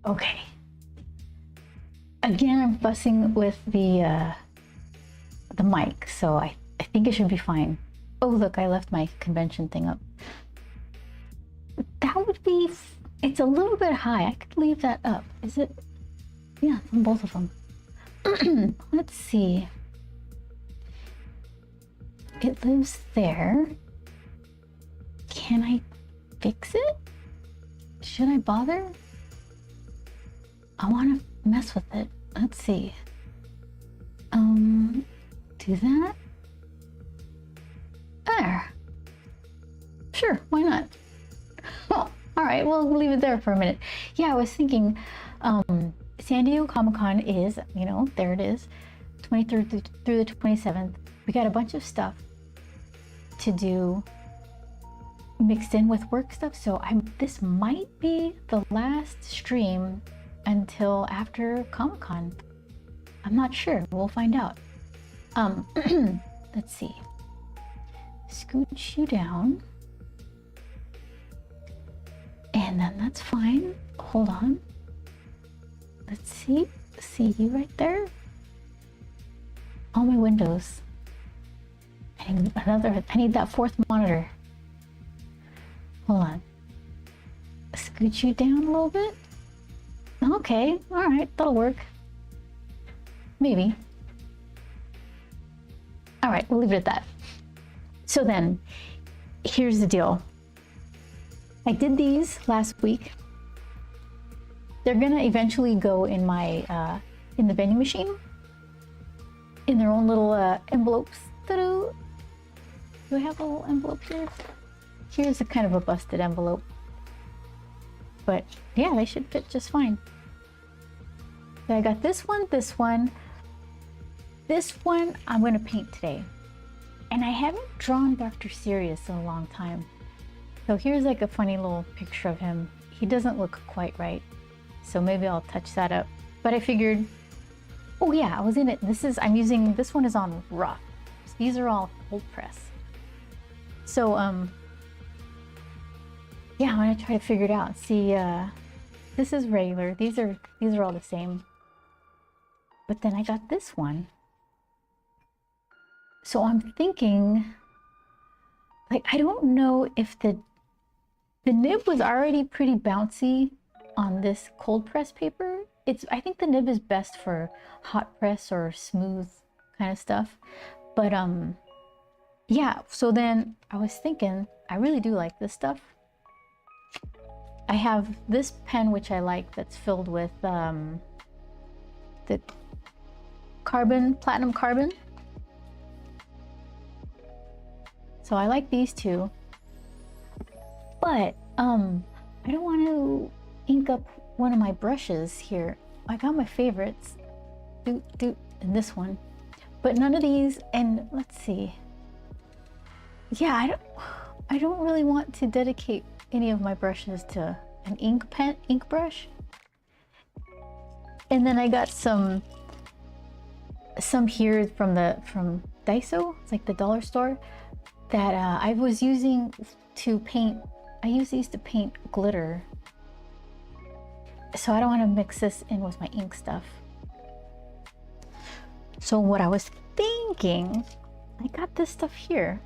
Okay. Again, I'm fussing with the mic, so I think it should be fine. Oh, look, I left my convention thing up. That would be, it's a little bit high. I could leave that up. Is it? Yeah, on both of them. Let's see. It lives there. Can I fix it? Should I bother? I want to mess with it. Let's see. Do that. There. Sure, why not? Oh, all right, we'll leave it there for a minute. Yeah, I was thinking, San Diego Comic-Con is, you know, there it is, 23rd through the 27th. We got a bunch of stuff to do mixed in with work stuff, so this might be the last stream until after Comic-Con. I'm not sure. We'll find out. Let's see. Scooch you down. And then that's fine. Hold on. Let's see. See you right there. All my windows. I need that fourth monitor. Hold on. Scooch you down a little bit. Okay, all right, that'll work. Maybe. All right, we'll leave it at that. So then, here's the deal. I did these last week. They're gonna eventually go in my in the vending machine in their own little envelopes. Do I have a little envelope here? Here's a kind of a busted envelope. But yeah, they should fit just fine. So I got this one, this one. This one I'm going to paint today. And I haven't drawn Dr. Sirius in a long time. So here's like a funny little picture of him. He doesn't look quite right. So maybe I'll touch that up. But I figured, oh yeah, I was in it. This one is on rough. These are all cold press. So yeah, I'm gonna try to figure it out. See, this is regular. These are all the same. But then I got this one. So I'm thinking, like, I don't know if the nib was already pretty bouncy on this cold press paper. I think the nib is best for hot press or smooth kind of stuff. But yeah, so then I was thinking, I really do like this stuff. I have this pen, which I like, that's filled with the platinum carbon. So I like these two. But I don't want to ink up one of my brushes here. I got my favorites, and this one, but none of these. And let's see. Yeah, I don't really want to dedicate any of my brushes to an ink brush. And then I got some here from Daiso. It's like the dollar store that I was using to paint. I use these to paint glitter. So I don't want to mix this in with my ink stuff. So what I was thinking, I got this stuff here.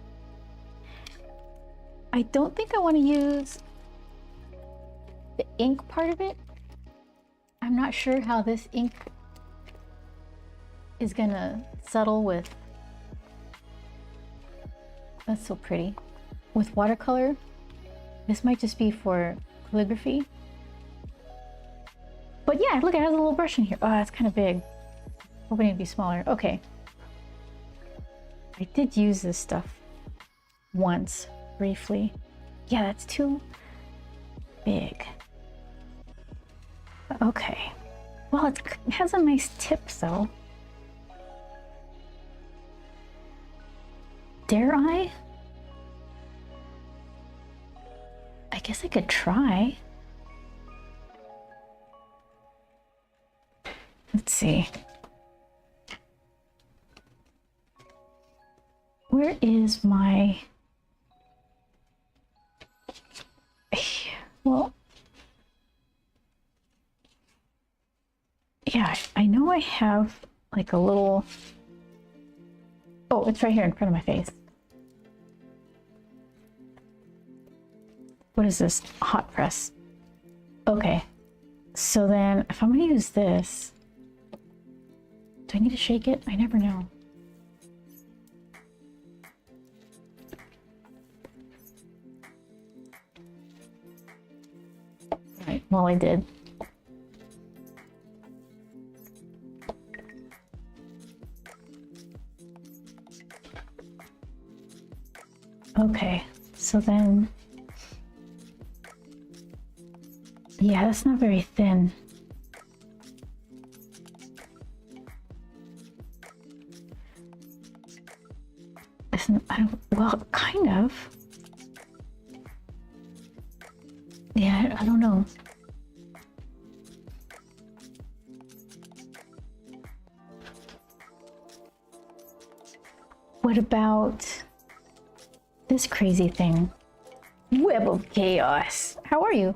I don't think I want to use the ink part of it. I'm not sure how this ink is gonna settle with, that's so pretty, with watercolor. This might just be for calligraphy. But yeah, look, it has a little brush in here. Oh, that's kind of big. Hoping it'd be smaller. Okay. I did use this stuff once, briefly. Yeah, that's too big. Okay. Well, it has a nice tip, though. Dare I? I guess I could try. Let's see. Where is my... Well, I have like a little... Oh, it's right here in front of my face. What is this? Hot press. Okay. So then if I'm gonna use this, do I need to shake it? I never know. Right, well, I did. Okay, so then, yeah, that's not very thin. Well, kind of. Yeah, I don't know. What about this crazy thing? Web of Chaos. How are you?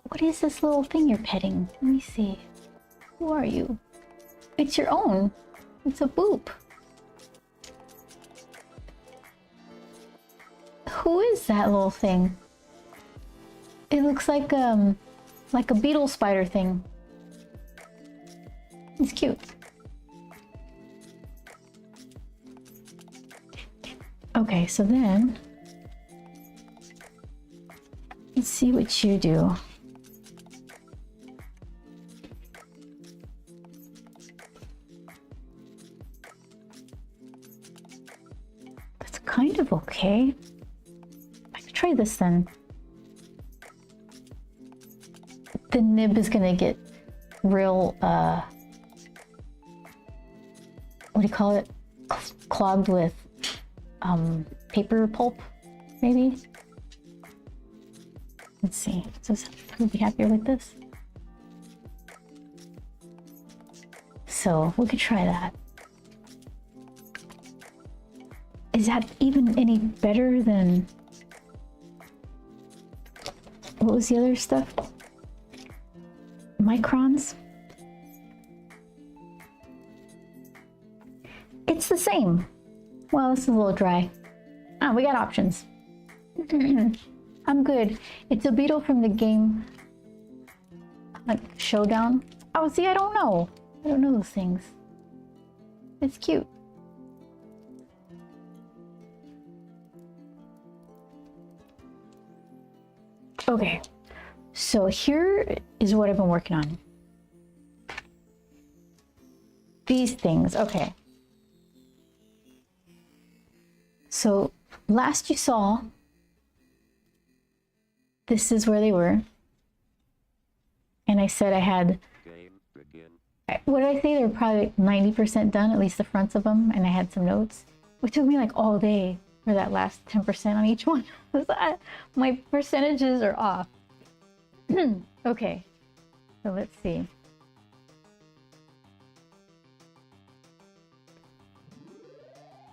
What is this little thing you're petting? Let me see. Who are you? It's your own. It's a boop. Who is that little thing? It looks like a beetle spider thing. It's cute. Okay, so then let's see what you do. That's kind of okay. I could try this then. The nib is gonna get real, what do you call it? Clogged with paper pulp, maybe? Let's see. So we'll be happier with this. So we could try that. Is that even any better than... What was the other stuff? Microns? It's the same. Well, this is a little dry. Ah, we got options. I'm good. It's a beetle from the game, like Showdown. Oh, see, I don't know. I don't know those things. It's cute. Okay, so here is what I've been working on. These things, okay. So last you saw, this is where they were. And I said I had, what did I say? They were probably like 90% done, at least the fronts of them. And I had some notes, which took me like all day for that last 10% on each one. My percentages are off. Okay, so let's see.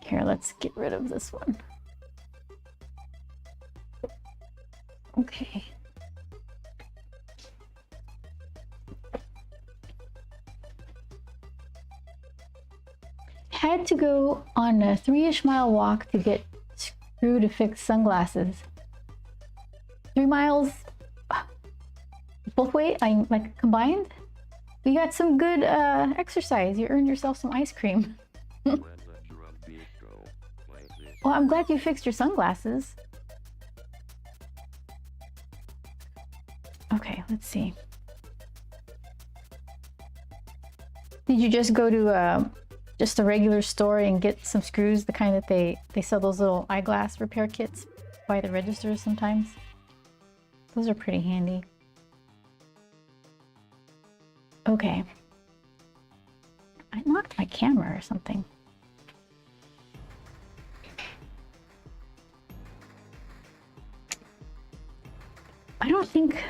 Here, let's get rid of this one. Okay. Had to go on a 3-ish mile walk to get screw to fix sunglasses. 3 miles both ways, like combined. You got some good exercise. You earned yourself some ice cream. Well, I'm glad you fixed your sunglasses. Okay, let's see. Did you just go to just a regular store and get some screws, the kind that they sell those little eyeglass repair kits by the registers sometimes? Those are pretty handy. Okay. I knocked my camera or something. I don't think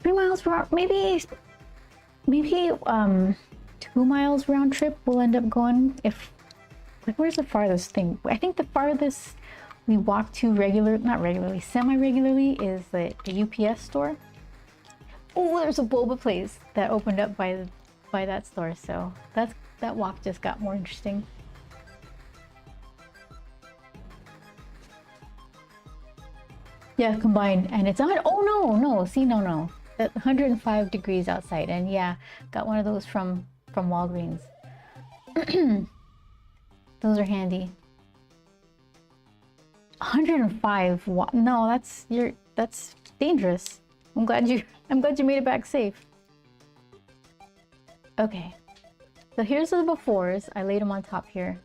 3 miles round, maybe 2 miles round trip we'll end up going. If, like, where's the farthest thing? I think the farthest we walk to not regularly, semi-regularly is the UPS store. Oh, there's a boba place that opened up by that store, so that walk just got more interesting. Yeah, combined, and it's on. Oh no, see, no, that 105 degrees outside, and yeah, got one of those from Walgreens. Those are handy. 105. No, that's dangerous. I'm glad you made it back safe. Okay, so here's the befores. I laid them on top here.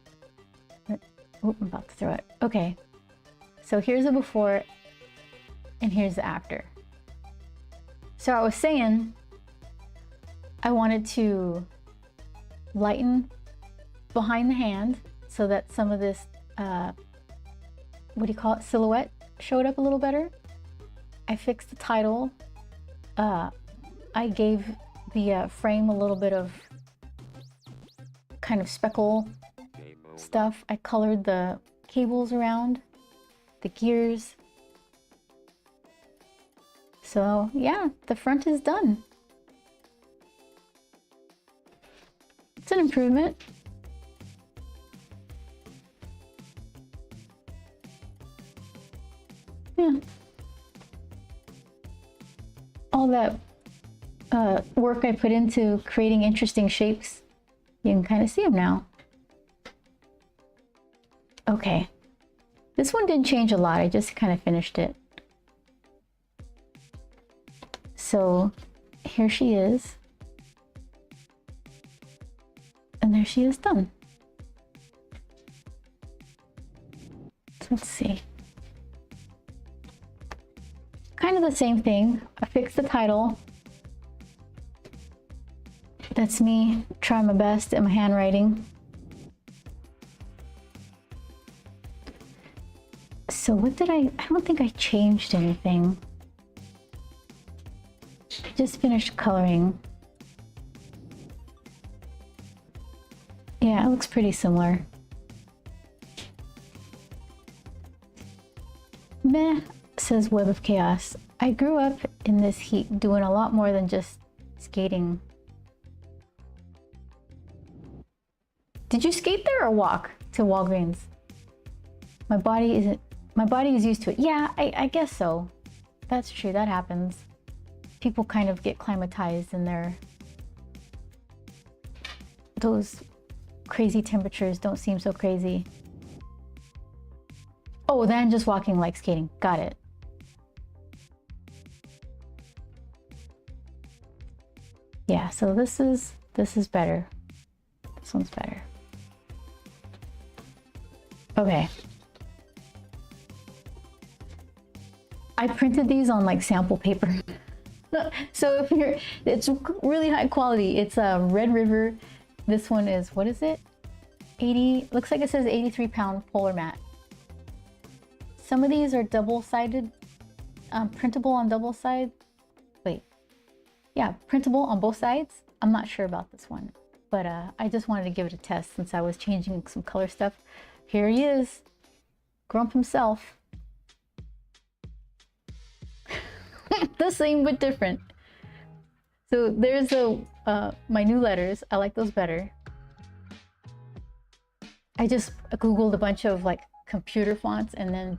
Oh, I'm about to throw it. Okay, so here's the before, and here's the after. So I was saying I wanted to lighten behind the hand so that some of this what do you call it, silhouette showed up a little better. I fixed the title. I gave the frame a little bit of kind of speckle stuff. I colored the cables around, the gears. So yeah, the front is done. It's an improvement. Yeah. All that work I put into creating interesting shapes, you can kind of see them now. Okay. This one didn't change a lot. I just kind of finished it. So here she is. And there she is done. So let's see. Kind of the same thing. I fixed the title. That's me trying my best at my handwriting. So what did I don't think I changed anything. I just finished coloring. Yeah, it looks pretty similar. Meh, says Web of Chaos. I grew up in this heat doing a lot more than just skating. Did you skate there or walk to Walgreens? My body is used to it. Yeah, I guess so. That's true, that happens. People kind of get climatized in those crazy temperatures don't seem so crazy. Oh, then just walking like skating. Got it. Yeah, so this is better. This one's better. Okay. I printed these on like sample paper. So it's really high quality. It's a Red River. This one is, what is it? 80, looks like it says 83-pound polar mat. Some of these are double-sided, printable on double side. Wait, yeah, printable on both sides. I'm not sure about this one, but I just wanted to give it a test since I was changing some color stuff. Here he is, Grump himself. The same but different. So there's my new letters. I like those better. I just Googled a bunch of like computer fonts and then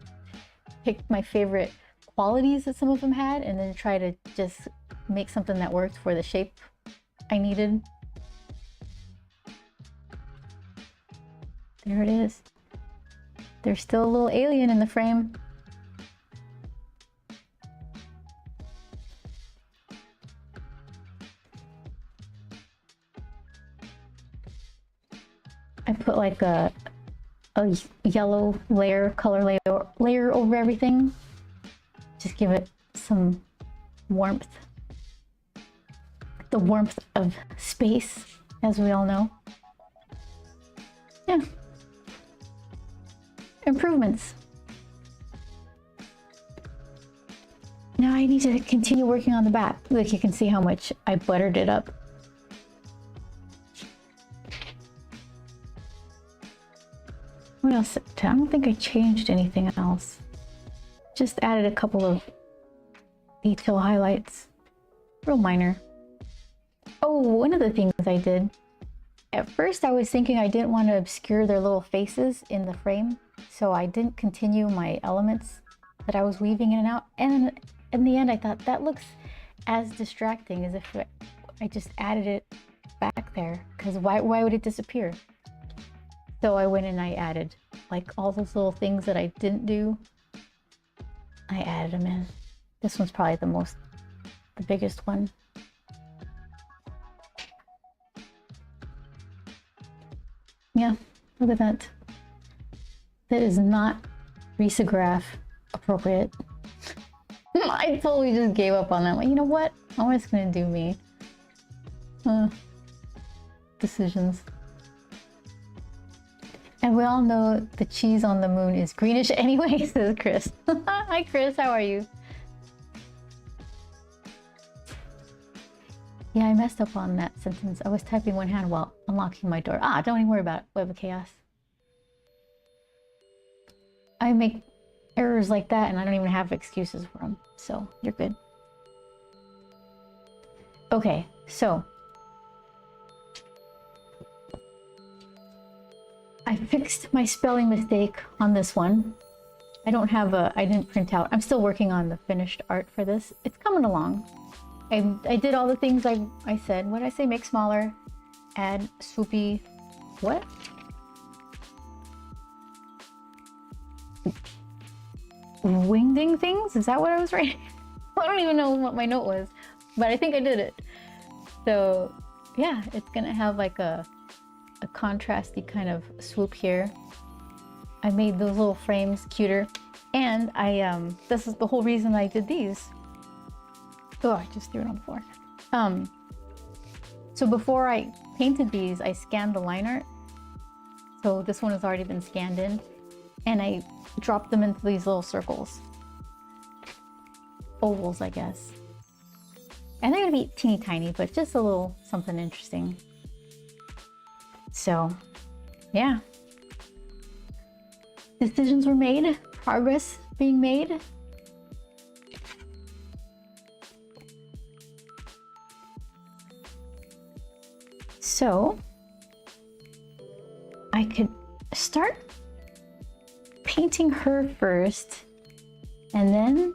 picked my favorite qualities that some of them had and then try to just make something that worked for the shape I needed. There it is. There's still a little alien in the frame. I put like a yellow color layer over everything. Just give it some warmth. The warmth of space, as we all know. Yeah. Improvements. Now I need to continue working on the back. Like you can see how much I buttered it up. What else? I don't think I changed anything else. Just added a couple of detail highlights. real minor. Oh, one of the things I did. At first I was thinking I didn't want to obscure their little faces in the frame, so I didn't continue my elements that I was weaving in and out. And in the end I thought that looks as distracting as if I just added it back there, because why would it disappear? So I went and I added like all those little things that I didn't do. I added them in. This one's probably the biggest one. Yeah, look at that. That is not risograph appropriate. I totally just gave up on that one. You know what? I'm just gonna do me. Decisions. And we all know the cheese on the moon is greenish anyway, says Chris. Hi Chris, how are you? Yeah, I messed up on that sentence. I was typing one hand while unlocking my door. Ah, don't even worry about it. Web of Chaos. I make errors like that and I don't even have excuses for them. So you're good. Okay, so I fixed my spelling mistake on this one. I didn't print out. I'm still working on the finished art for this. It's coming along. I did all the things I said. What did I say? Make smaller, add swoopy, what? Wingding things? Is that what I was writing? I don't even know what my note was, but I think I did it. So yeah, it's gonna have like a contrasty kind of swoop here. I made those little frames cuter, and this is the whole reason I did these. Oh, I just threw it on the floor. So before I painted these, I scanned the line art. So this one has already been scanned in, and I dropped them into these little circles. Ovals, I guess. And they're gonna be teeny tiny, but just a little something interesting. So, yeah. Decisions were made, progress being made. So, I could start painting her first and then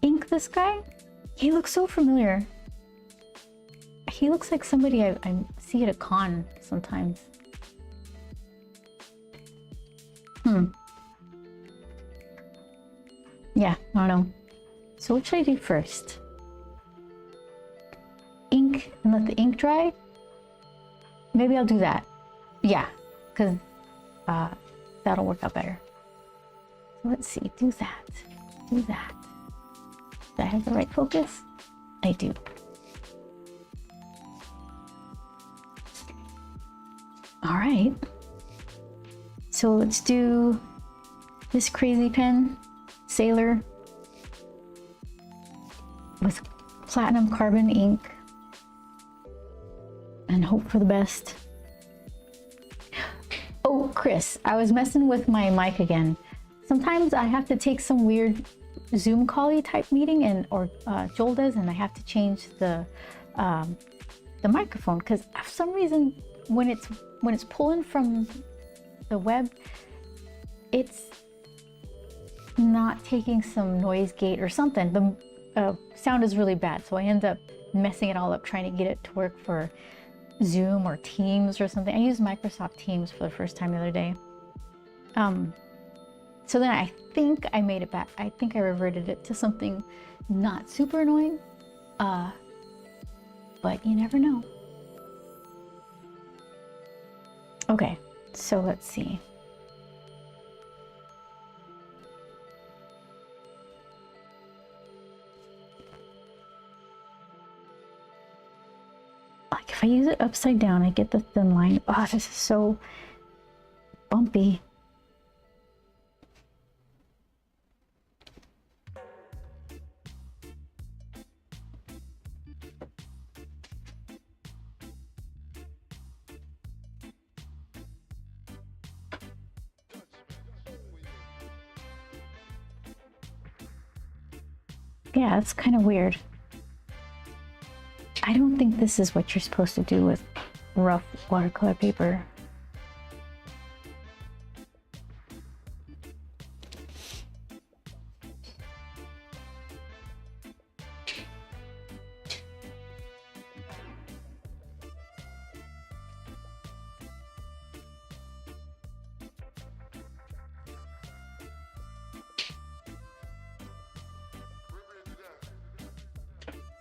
ink this guy. He looks so familiar. He looks like somebody I see at a con sometimes. Yeah, I don't know. So what should I do first? Ink and let the ink dry? Maybe I'll do that. Yeah, because that'll work out better. So let's see, do that. Do that. Do I have the right focus? I do. All right. So let's do this crazy pen, Sailor, with platinum carbon ink, and hope for the best. Oh, Chris, I was messing with my mic again. Sometimes I have to take some weird Zoom call-y type meeting, or Joel does, and I have to change the microphone, because for some reason when it's pulling from the web, it's not taking some noise gate or something. The sound is really bad, so I end up messing it all up trying to get it to work for Zoom or Teams or something. I used Microsoft Teams for the first time the other day. So then I think I made it back. I think I reverted it to something not super annoying, but you never know. Okay, so let's see. Like if I use it upside down, I get the thin line. Oh, this is so bumpy. Yeah, it's kind of weird. I don't think this is what you're supposed to do with rough watercolor paper.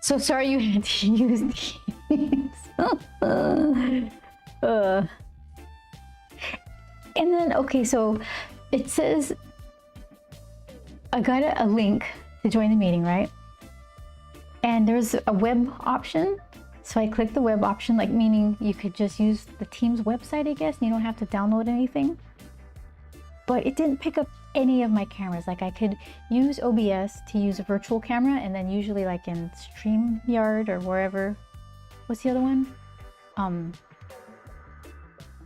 So sorry you had to use these. And then, okay, so it says, I got a link to join the meeting, right? And there's a web option. So I clicked the web option, like meaning you could just use the Teams website, I guess. And you don't have to download anything. But it didn't pick up any of my cameras. Like I could use OBS to use a virtual camera, and then usually like in StreamYard or wherever. What's the other one?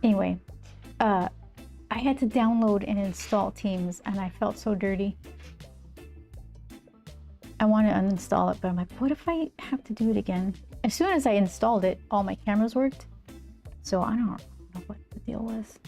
Anyway, I had to download and install Teams, and I felt so dirty. I want to uninstall it, but I'm like, what if I have to do it again? As soon as I installed it, all my cameras worked. So I don't know what the deal was.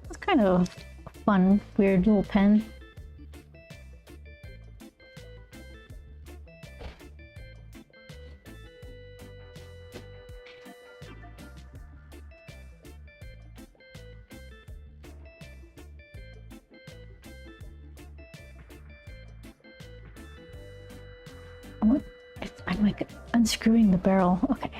It's kind of a fun, weird little pen. I'm like unscrewing the barrel. Okay.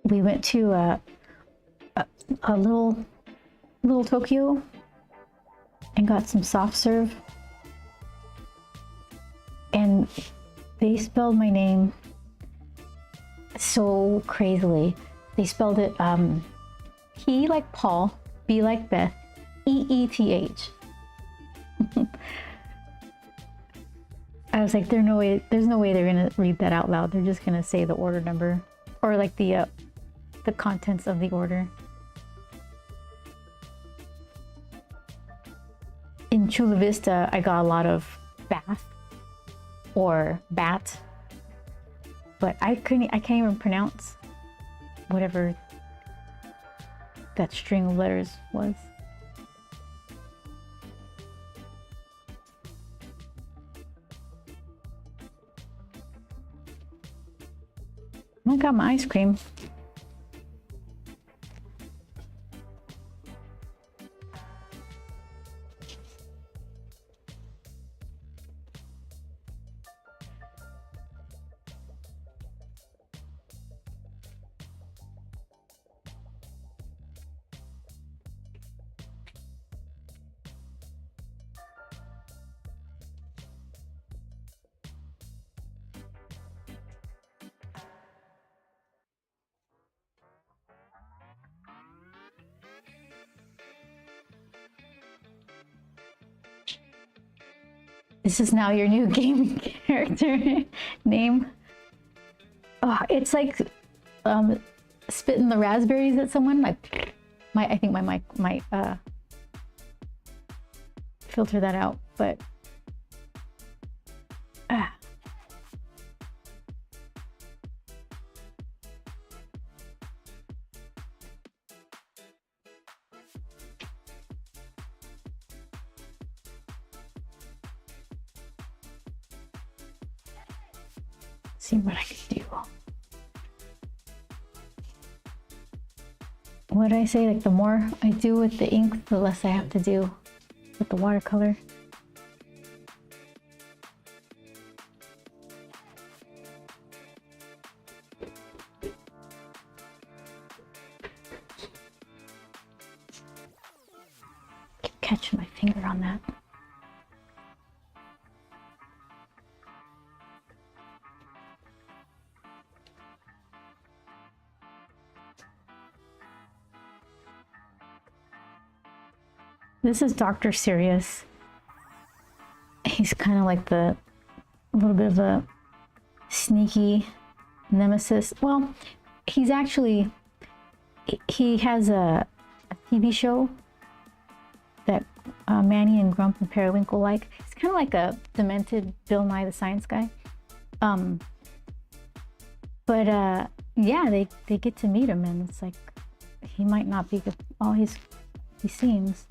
We went to a little Tokyo and got some soft serve, and they spelled my name so crazily. They spelled it P like Paul, B like Beth, EETH. I was like, there's no way they're gonna read that out loud. They're just gonna say the order number or like the contents of the order. In Chula Vista, I got a lot of bath or bat, but I can't even pronounce whatever that string of letters was. I got my ice cream. This is now your new gaming character name. Oh, it's like spitting the raspberries at someone. I think my mic might filter that out, but see what I can do. What did I say? Like the more I do with the ink, the less I have to do with the watercolor. Keep catching my finger on that. This is Dr. Sirius. He's kind of like a little bit of a sneaky nemesis. Well, he's actually, he has a TV show that Manny and Grump and Periwinkle like. It's kind of like a demented Bill Nye the Science Guy. Yeah, they get to meet him, and it's like he might not be all he seems.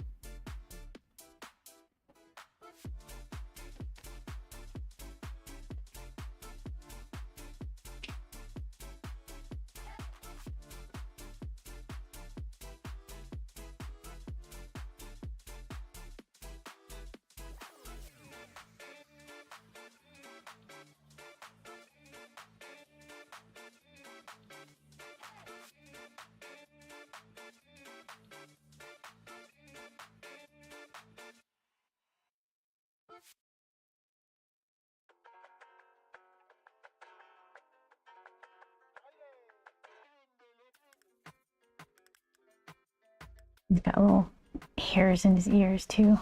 He's got little hairs in his ears too.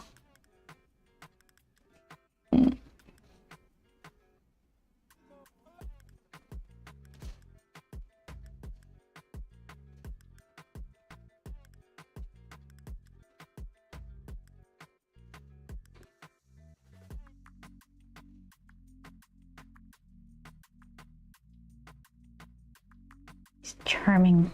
He's charming.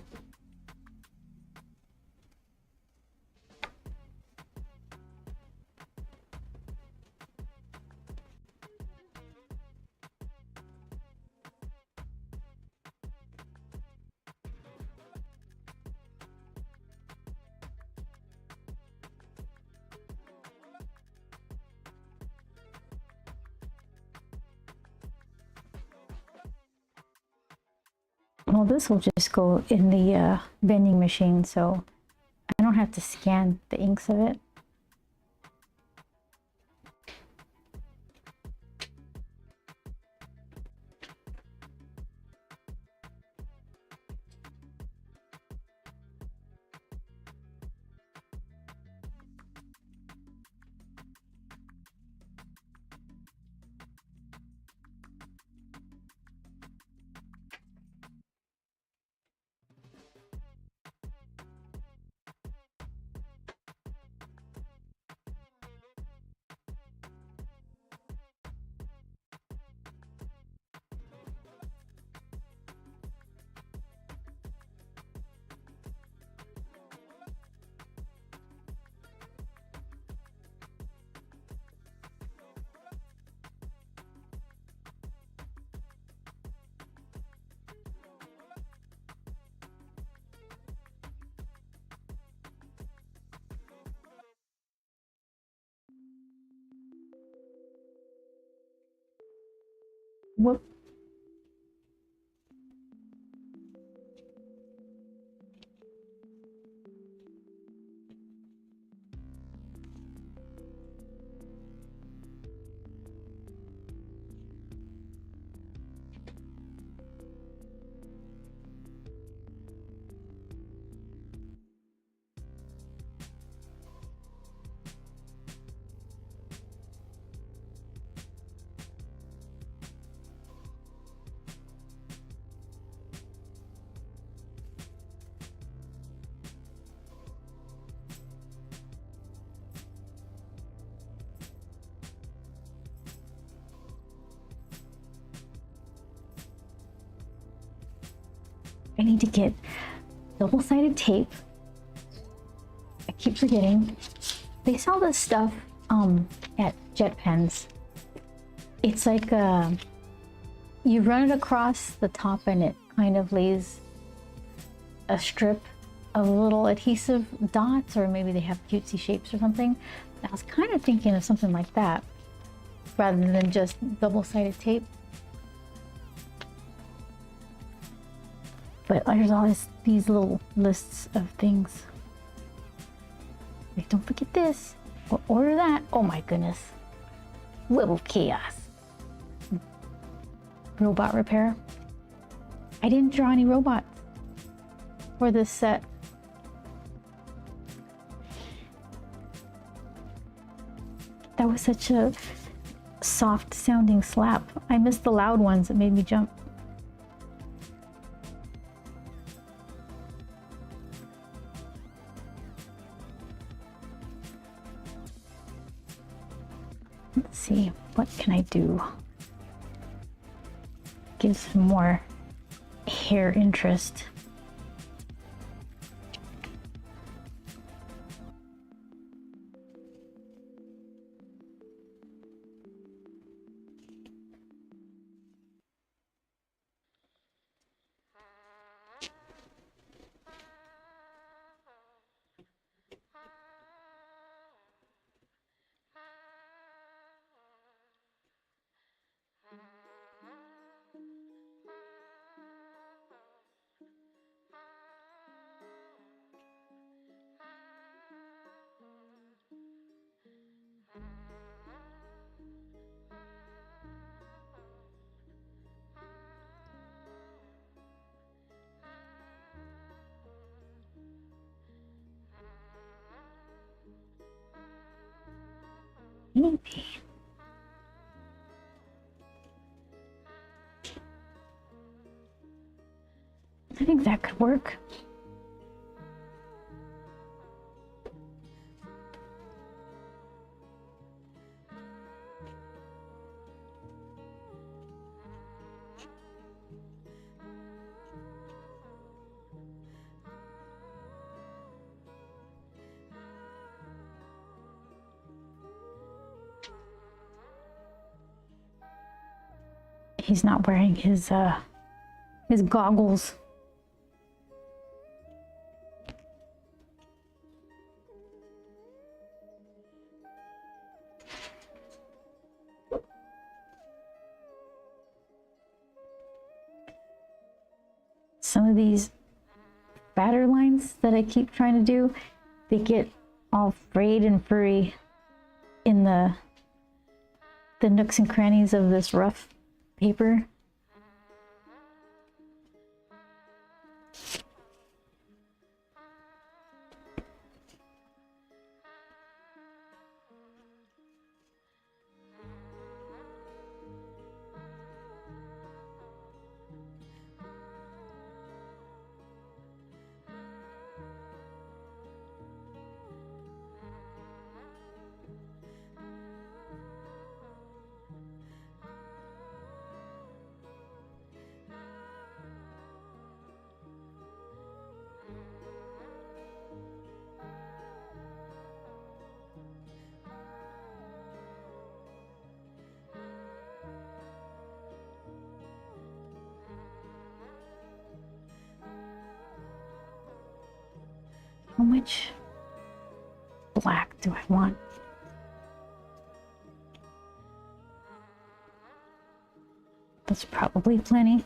Well, this will just go in the vending machine, so I don't have to scan the inks of it. Whoop. I need to get double-sided tape. I keep forgetting. They sell this stuff at Jet Pens. It's like you run it across the top and it kind of lays a strip of little adhesive dots, or maybe they have cutesy shapes or something. I was kind of thinking of something like that rather than just double-sided tape. But there's always these little lists of things. Like, don't forget this, or order that. Oh my goodness. Little chaos. Robot repair. I didn't draw any robots for this set. That was such a soft sounding slap. I missed the loud ones that made me jump. Let's see, what can I do? Give some more hair interest. Maybe. I think that could work. He's not wearing his goggles. Some of these batter lines that I keep trying to do, they get all frayed and furry in the nooks and crannies of this rough paper. How much black do I want? That's probably plenty.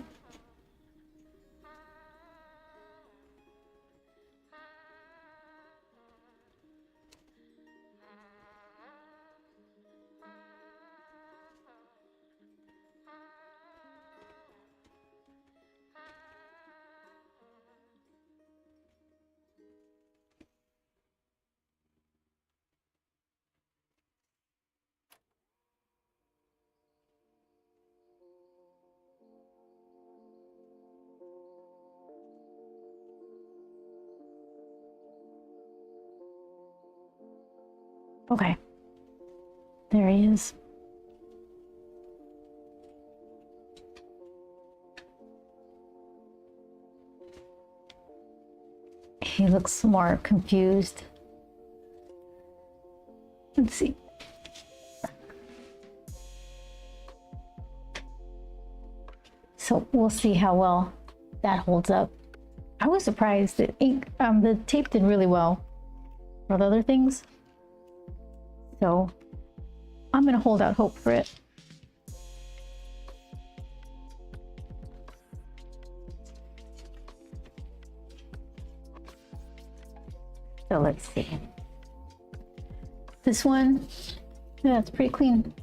Okay, there he is. He looks more confused. Let's see. So we'll see how well that holds up. I was surprised that the tape did really well with other things. So I'm gonna hold out hope for it. So let's see. This one, yeah, it's pretty clean.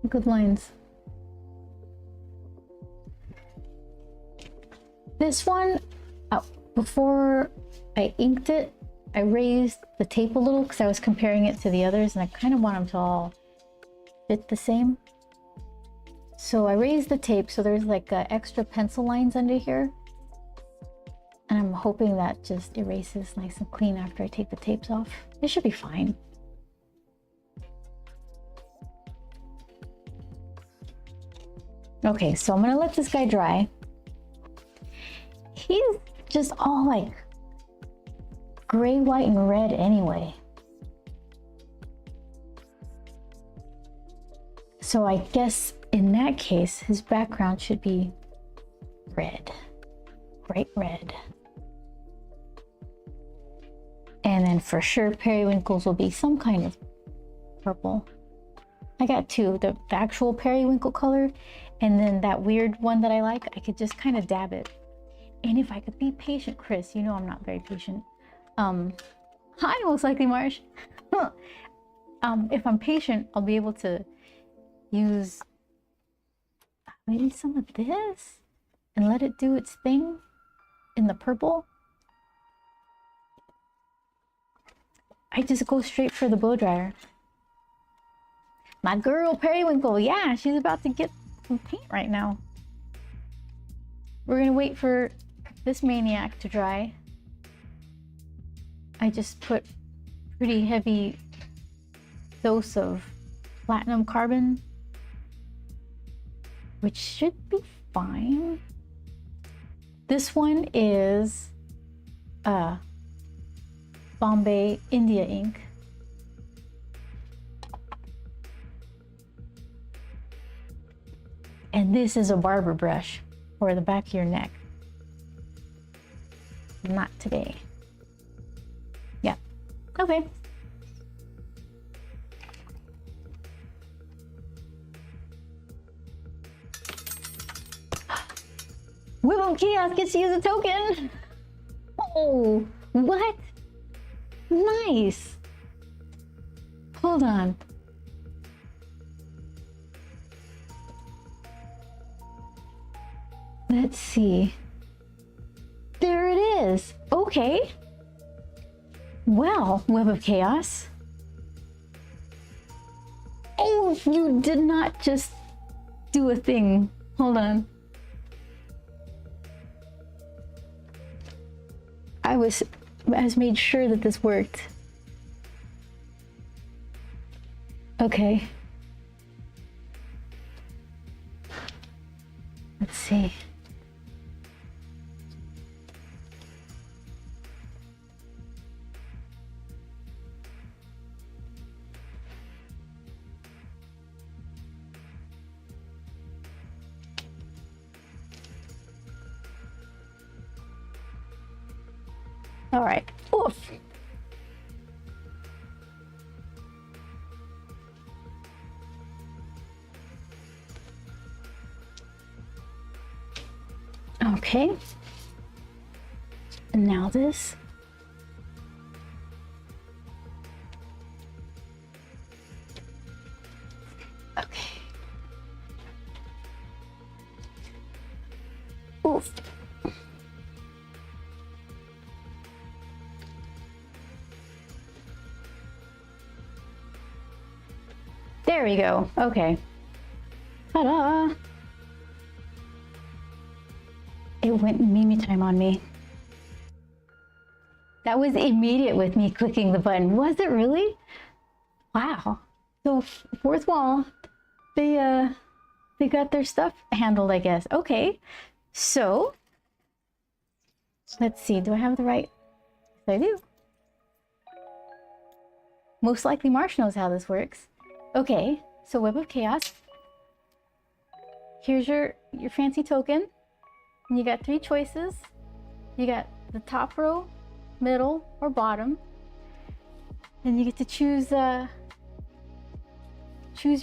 Good lines. This one, before I inked it, I raised the tape a little because I was comparing it to the others and I kind of want them to all fit the same. So I raised the tape so there's like extra pencil lines under here. And I'm hoping that just erases nice and clean after I take the tapes off. It should be fine. Okay, so I'm gonna let this guy dry. He's just all like gray, white, and red anyway. So I guess in that case, his background should be red, bright red. And then for sure, periwinkles will be some kind of purple. I got two, the actual periwinkle color, and then that weird one that I like, I could just kind of dab it. And if I could be patient, Chris, you know I'm not very patient. Hi, most likely Marsh. If I'm patient, I'll be able to use maybe some of this and let it do its thing in the purple. I just go straight for the blow dryer. My girl Periwinkle, yeah, she's about to get some paint right now. We're gonna wait for this maniac to dry. I just put pretty heavy dose of platinum carbon, which should be fine. This one is Bombay India ink. And this is a barber brush for the back of your neck. Not today. Yeah, okay. Whipple Kiosk gets to use a token. Oh, what? Nice. Hold on. Let's see. There it is. Okay. Well, Web of Chaos. Oh, you did not just do a thing. Hold on. I made sure that this worked. Okay. Let's see. All right. Oof. Okay. And now this. Okay. Oof. There we go. Okay. Ta-da! It went Mimi time on me. That was immediate with me clicking the button. Was it really? Wow. So fourth wall, they got their stuff handled, I guess. Okay. So let's see. Do I have the right? Yes, I do. Most likely Marsh knows how this works. Okay, so Web of Chaos. Here's your fancy token. And you got 3 choices. You got the top row, middle, or bottom. And you get to choose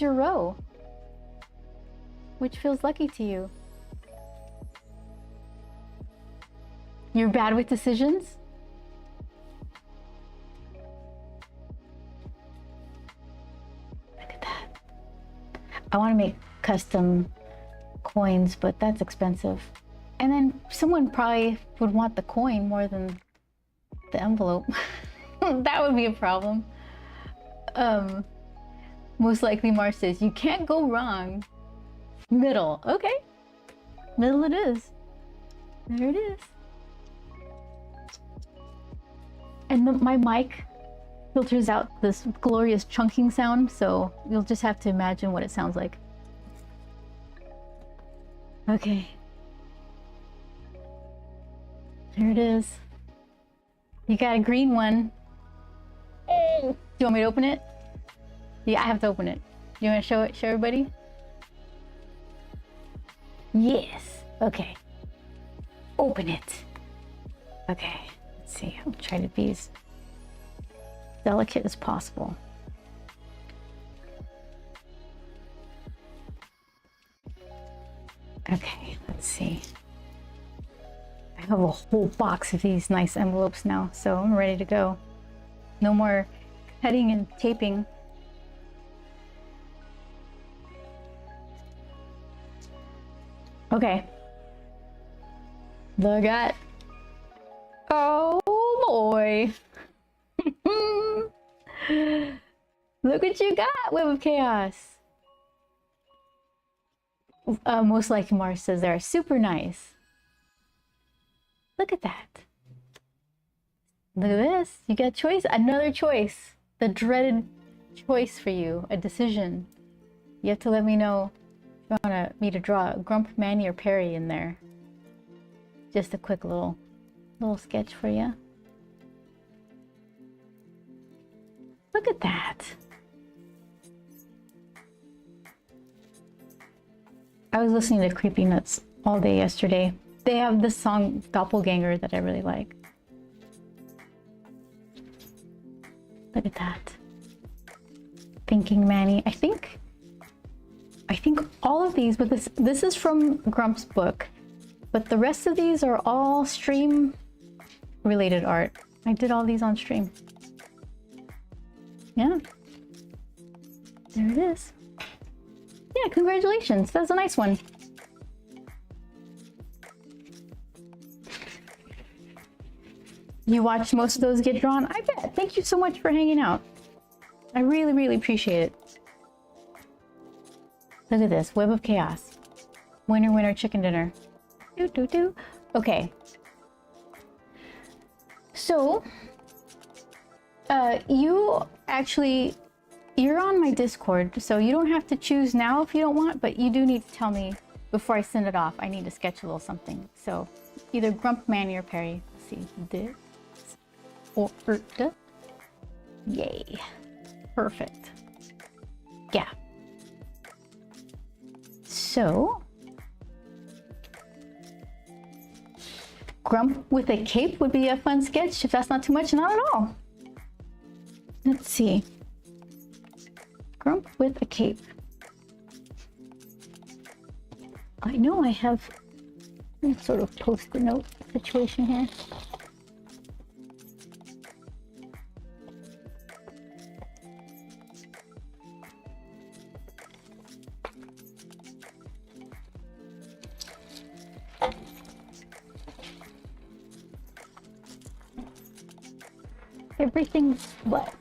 your row. Which feels lucky to you. You're bad with decisions? Look at that. I want to make custom coins, but that's expensive. And then someone probably would want the coin more than the envelope. That would be a problem. Most likely Mars says, you can't go wrong. Middle, okay. Middle it is. There it is. And my mic filters out this glorious chunking sound, so you'll just have to imagine what it sounds like. Okay. There it is. You got a green one. Do you want me to open it? Yeah, I have to open it. You want to show everybody? Yes. Okay. Open it. Okay. Let's see. I'll try to be as delicate as possible. Okay. Let's see. I have a whole box of these nice envelopes now, so I'm ready to go. No more cutting and taping. Okay. Look at. Oh boy. Look what you got, Web of Chaos. Most likely Mars says they're super nice. Look at that. Look at this. You got choice. Another choice. The dreaded choice for you. A decision. You have to let me know if you want me to draw Grump, Manny, or Perry in there. Just a quick little sketch for you. Look at that. I was listening to Creepy Nuts all day yesterday. They have this song Doppelganger that I really like. Look at that. Thinking Manny. I think all of these, but this is from Grump's book, but the rest of these are all stream related art. I did all these on stream. Yeah. There it is. Yeah, congratulations. That's a nice one. You watched most of those get drawn? I bet. Thank you so much for hanging out. I really, really appreciate it. Look at this. Web of Chaos. Winner, winner, chicken dinner. Do, do, do. Okay. So, you're on my Discord, so you don't have to choose now if you don't want, but you do need to tell me before I send it off. I need to sketch a little something. So, either Grump, Manny, or Perry. Let's see. This. Or duh. Yay. Perfect. Yeah. So, Grump with a cape would be a fun sketch. If that's not too much, not at all. Let's see. Grump with a cape. I know I have some sort of post-it note situation here. Everything's what?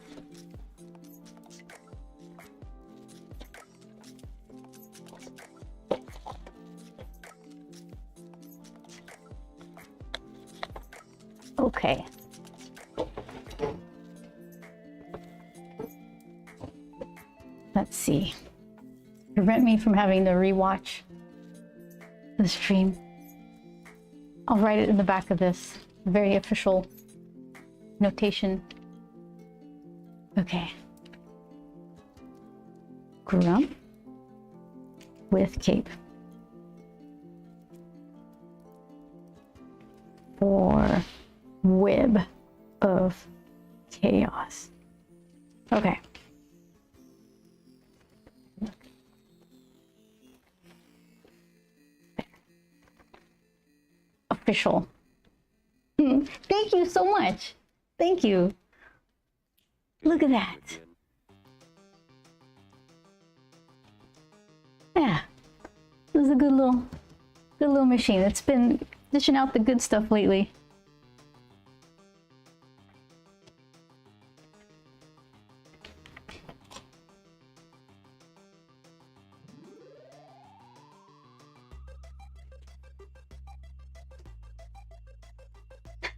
Okay. Let's see. Prevent me from having to rewatch the stream. I'll write it in the back of this very official notation. Okay, Grump with cape. For web of chaos. Okay. Official. Thank you so much. Thank you. Look at that. Yeah. This is a good little machine. It's been dishing out the good stuff lately.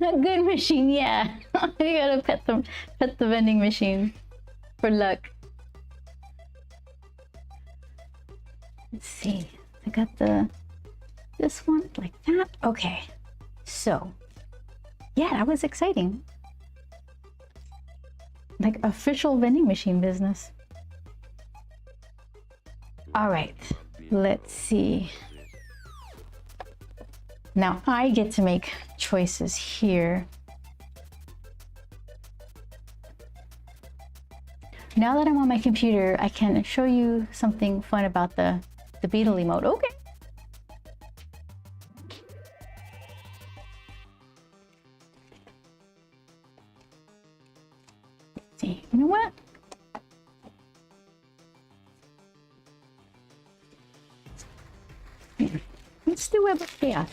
A good machine, yeah. You gotta pet the vending machine for luck. Let's see. I got this one like that. Okay. So, yeah, that was exciting. Like official vending machine business. All right. Let's see. Now I get to make choices here. Now that I'm on my computer, I can show you something fun about the beetle emote. Okay. Let's see, you know what? Let's do Web of Chaos.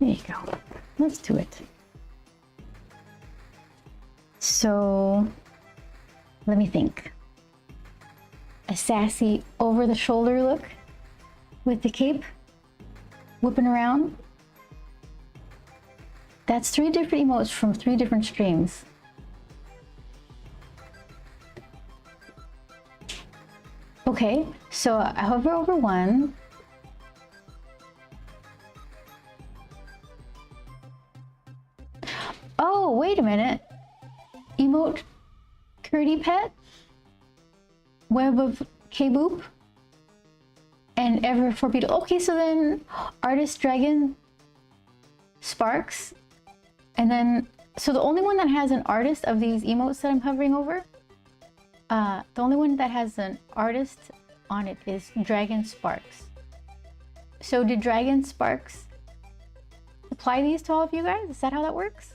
There you go. Let's do it. So, let me think. A sassy over-the-shoulder look with the cape whipping around. That's 3 different emotes from 3 different streams. Okay, so I hover over one. Oh, wait a minute. Emote Curdy Pet, Web of K-Boop, and Ever for Beetle. Okay, so then Artist Dragon Sparks, and then so the only one that has an artist of these emotes that I'm hovering over, the only one that has an artist on it is Dragon Sparks. So did Dragon Sparks apply these to all of you guys? Is that how that works?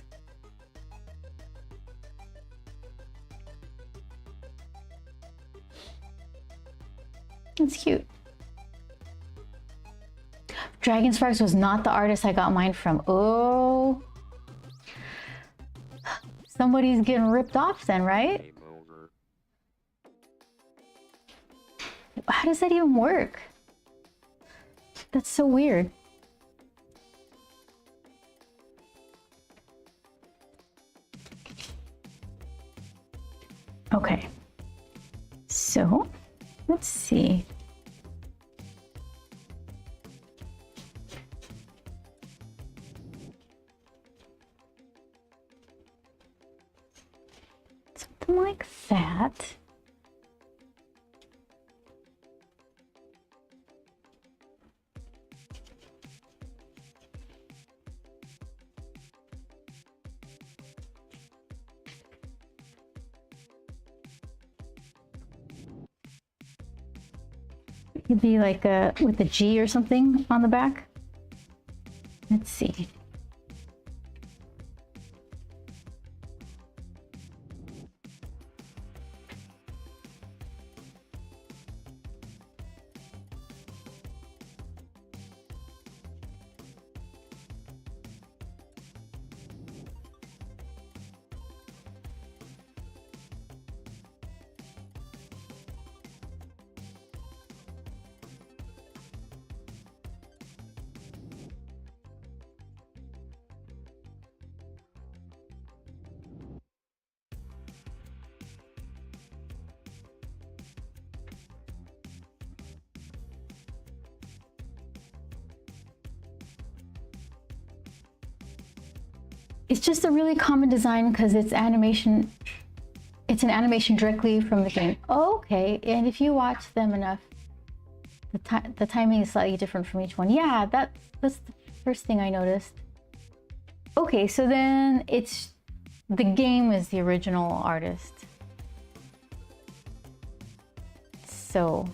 It's cute. Dragon Sparks was not the artist I got mine from. Oh, somebody's getting ripped off then, right? How does that even work? That's so weird. Okay, so let's see. Something like that. Could be like a with a G or something on the back. Let's see. It's just a really common design because it's animation. It's an animation directly from the game. Okay, and if you watch them enough, the timing is slightly different from each one. Yeah, that's the first thing I noticed. Okay, so then it's the game is the original artist. So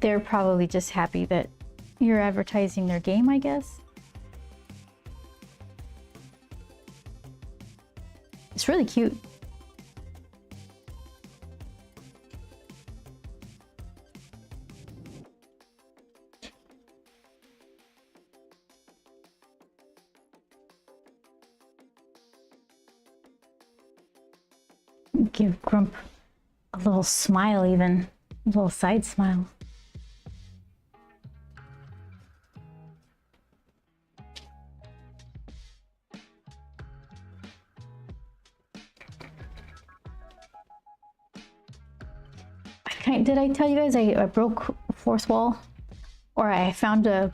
they're probably just happy that you're advertising their game, I guess. It's really cute. Give Grump a little smile, even a little side smile. Did I tell you guys I broke a force wall, or I found a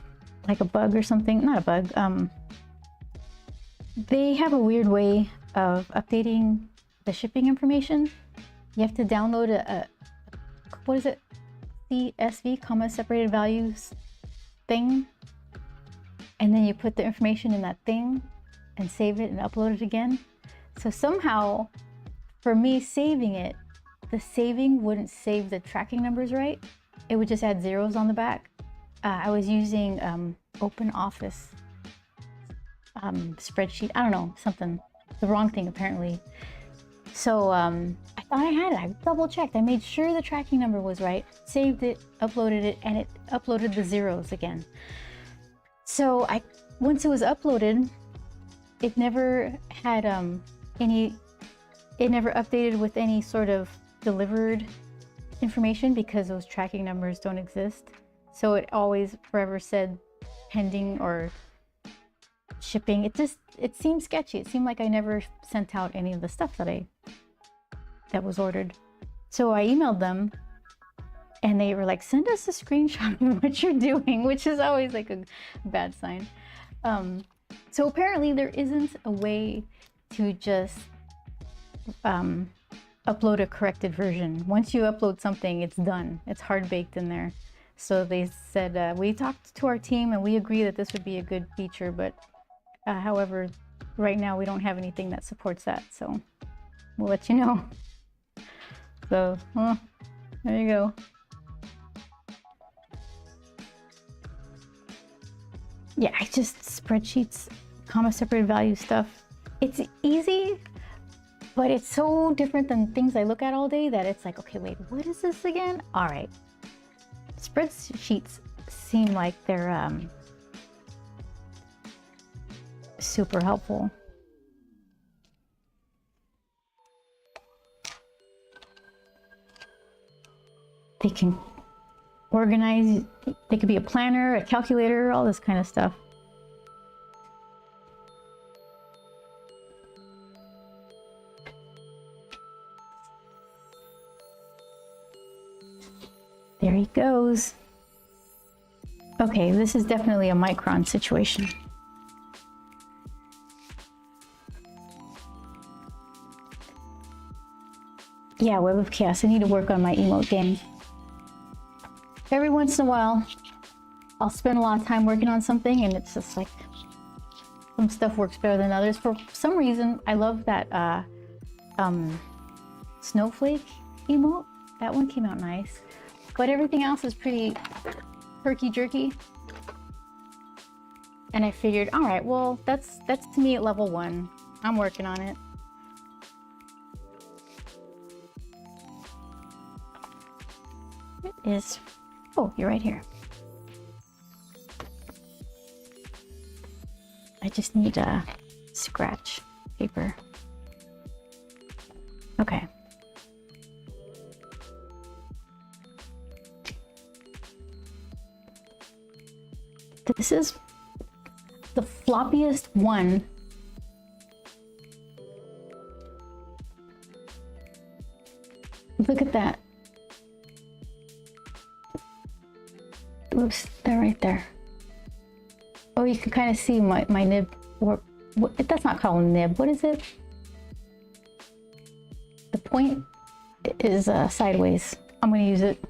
bug or something? Not a bug. They have a weird way of updating the shipping information. You have to download a what is it? CSV, comma separated values thing, and then you put the information in that thing and save it and upload it again. So somehow, for me saving it, the saving wouldn't save the tracking numbers right. It would just add zeros on the back. I was using Open Office spreadsheet. I don't know, something, the wrong thing apparently. So I thought I had it. I double checked. I made sure the tracking number was right, saved it, uploaded it, and it uploaded the zeros again. So once it was uploaded, it never had it never updated with any sort of delivered information because those tracking numbers don't exist. So it always forever said pending or shipping. It seemed sketchy. It seemed like I never sent out any of the stuff that was ordered. So I emailed them and they were like, send us a screenshot of what you're doing, which is always like a bad sign. So apparently there isn't a way to just upload a corrected version. Once you upload something, it's done. It's hard baked in there. So they said, we talked to our team and we agree that this would be a good feature, but however, right now we don't have anything that supports that. So we'll let you know. So, there you go. Yeah, I just spreadsheets, comma separated value stuff. It's easy, but it's so different than things I look at all day that it's like, okay, wait, what is this again? All right. Spreadsheets seem like they're super helpful. They can organize, they could be a planner, a calculator, all this kind of stuff. There he goes. Okay, this is definitely a micron situation. Yeah, Web of Chaos. I need to work on my emote game. Every once in a while, I'll spend a lot of time working on something and it's just like some stuff works better than others. For some reason, I love that snowflake emote. That one came out nice. But everything else is pretty herky-jerky. And I figured, all right, well, that's to me at level 1. I'm working on it. It is, oh, you're right here. I just need a scratch paper. Okay. This is the floppiest one. Look at that. Oops, they're right there. Oh, you can kind of see my nib or that's not called a nib. What is it? The point is sideways. I'm going to use it.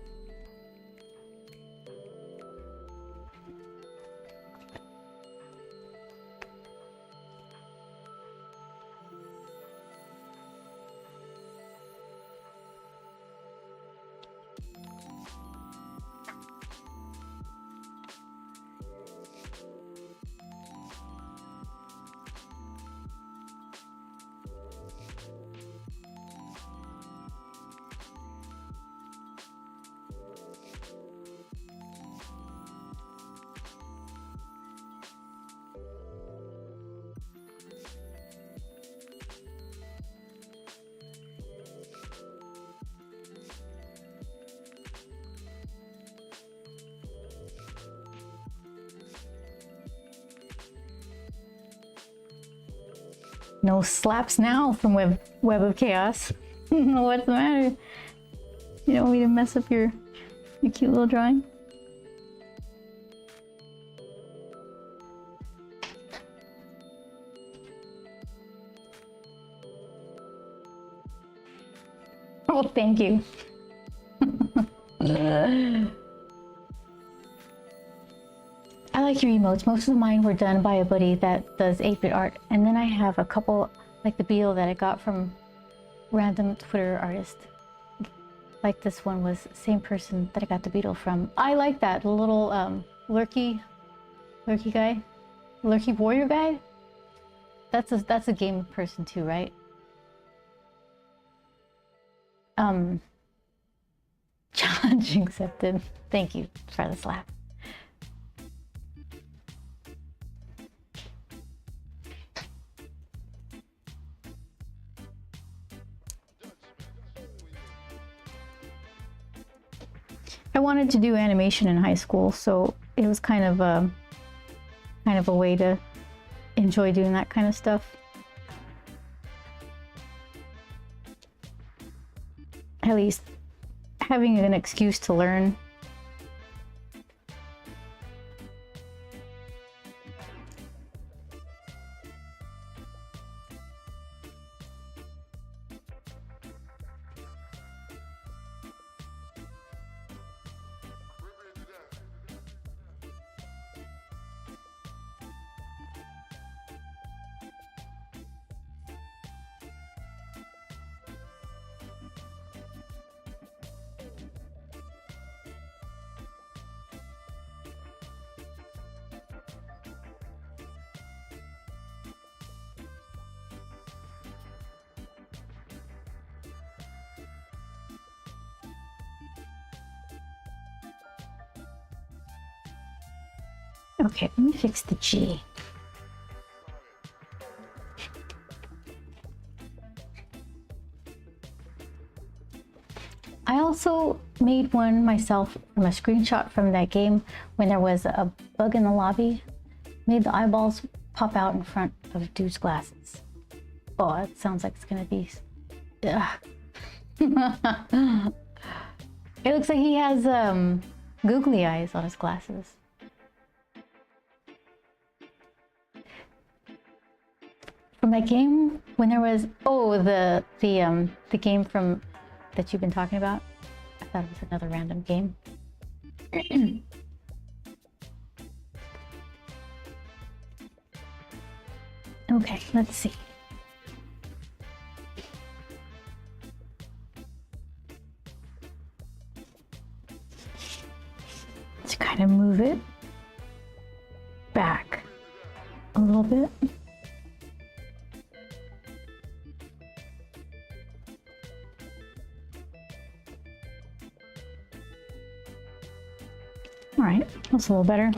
No slaps now from Web of Chaos. What's the matter? You don't want me to mess up your cute little drawing? Oh, thank you. I like your emotes. Most of mine were done by a buddy that does 8-bit art. And then I have a couple, like the beetle that I got from random Twitter artist. Like this one was the same person that I got the beetle from. I like that little lurky guy, lurky warrior guy. That's a game person too, right? Challenge accepted. Thank you for the slap. I wanted to do animation in high school, so it was kind of a way to enjoy doing that kind of stuff. At least having an excuse to learn. Okay, let me fix the G. I also made one myself from a screenshot from that game when there was a bug in the lobby. Made the eyeballs pop out in front of dude's glasses. Oh, it sounds like it's gonna be... It looks like he has googly eyes on his glasses. From that game, when there was the game from that you've been talking about. I thought it was another random game. Okay, let's see. Let's kind of move it back a little bit. All right, that's a little better.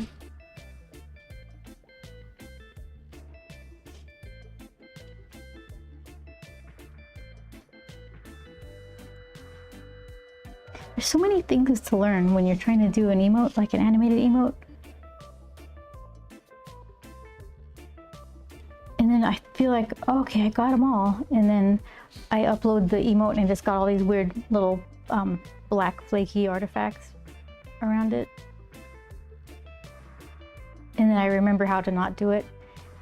There's so many things to learn when you're trying to do an emote, like an animated emote. And then I feel like, oh, okay, I got them all. And then I upload the emote and just got all these weird little black flaky artifacts around it. And then I remember how to not do it.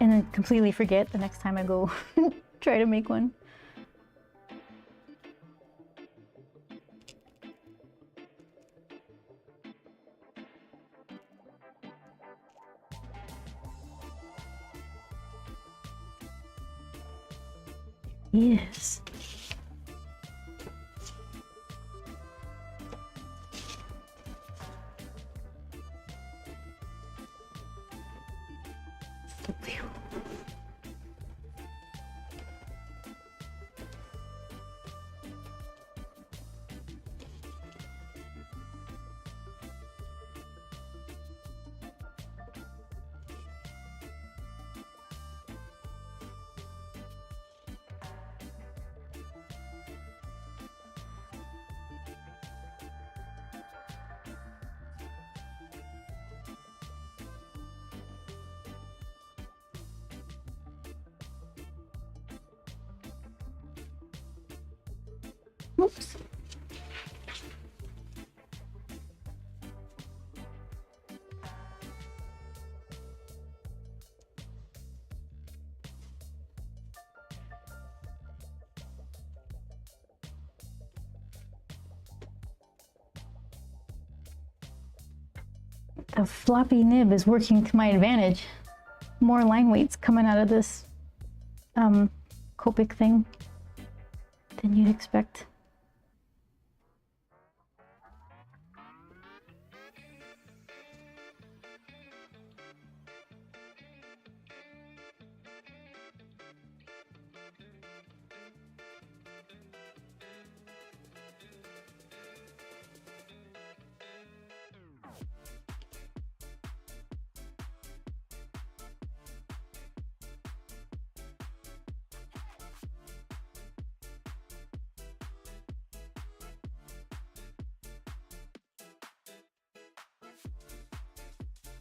and then completely forget the next time I go try to make one. Yes. Oops. The floppy nib is working to my advantage. More line weights coming out of this Copic thing than you'd expect.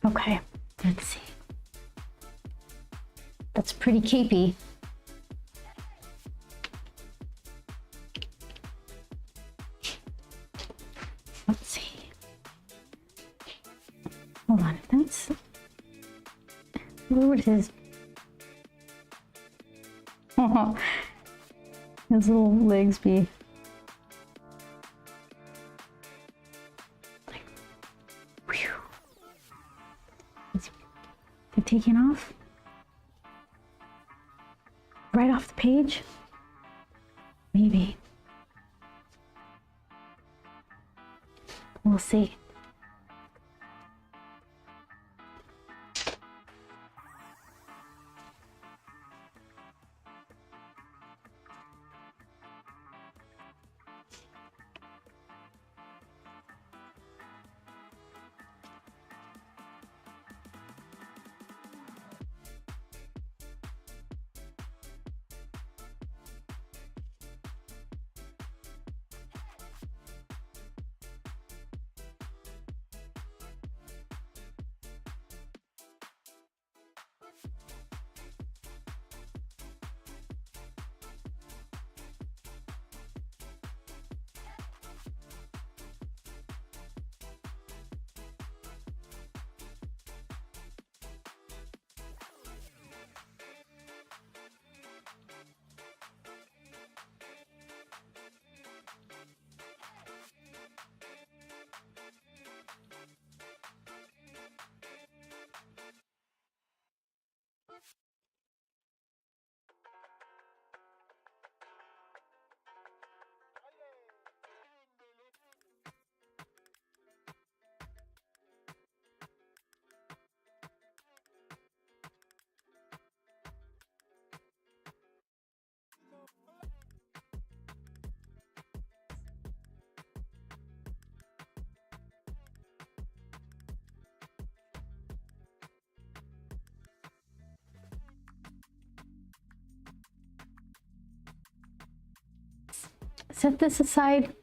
Okay, let's see. That's pretty capey. Let's see. Hold on, that's... Where would his... Oh, his little legs be? Taking off right off the page, maybe. We'll see. Set this aside.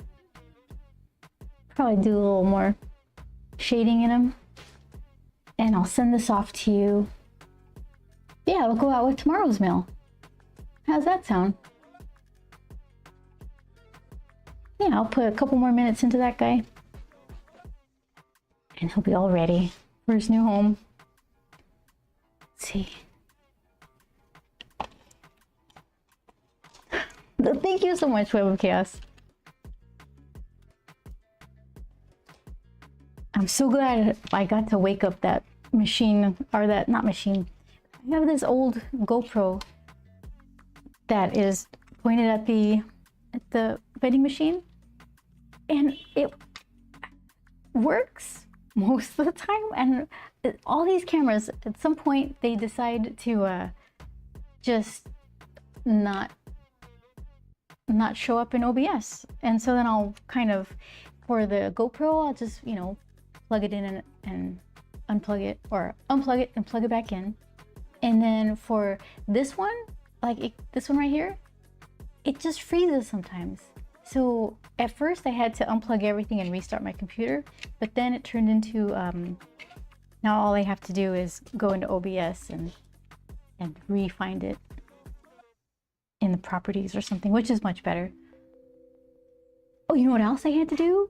Probably do a little more shading in them. And I'll send this off to you. Yeah, it'll go out with tomorrow's mail. How's that sound? Yeah, I'll put a couple more minutes into that guy. And he'll be all ready for his new home. Let's see. Thank you so much, Web of Chaos. I'm so glad I got to wake up that machine, or that, not machine. I have this old GoPro that is pointed at the vending machine, and it works most of the time. And all these cameras, at some point, they decide to just not show up in OBS. And so then I'll kind of, for the GoPro, I'll just, you know, plug it in and unplug it, or unplug it and plug it back in. And then for this one, like this one right here, it just freezes sometimes. So at first I had to unplug everything and restart my computer, but then it turned into, now all I have to do is go into OBS and re-find it in the properties or something, which is much better. Oh, you know what else I had to do?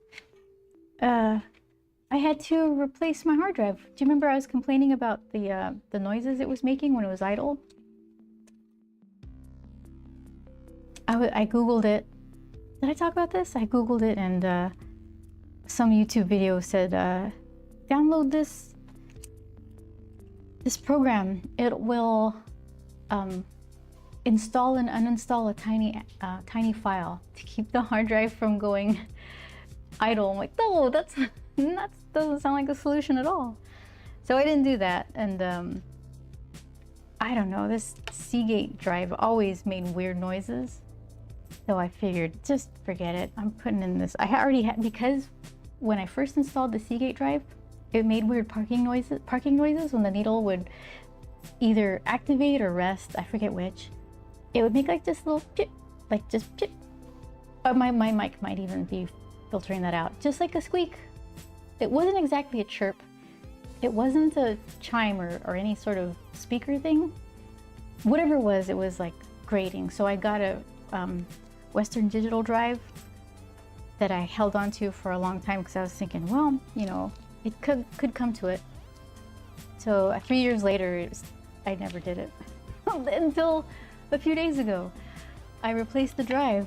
I had to replace my hard drive. Do you remember I was complaining about the noises it was making when it was idle? I Googled it. Did I talk about this? I Googled it, and some YouTube video said, download this program. It will install and uninstall a tiny file to keep the hard drive from going idle. I'm like, no, that doesn't sound like a solution at all. So I didn't do that, and I don't know, this Seagate drive always made weird noises. So I figured, just forget it. I'm putting in this. I already had, because when I first installed the Seagate drive, it made weird parking noises when the needle would either activate or rest. I forget which. It would make like this little pip, like just pip. Or my mic might even be filtering that out, just like a squeak. It wasn't exactly a chirp. It wasn't a chime or any sort of speaker thing. Whatever it was like grating. So I got a Western Digital drive that I held on to for a long time because I was thinking, well, you know, it could come to it. So 3 years later, I never did it until a few days ago. I replaced the drive.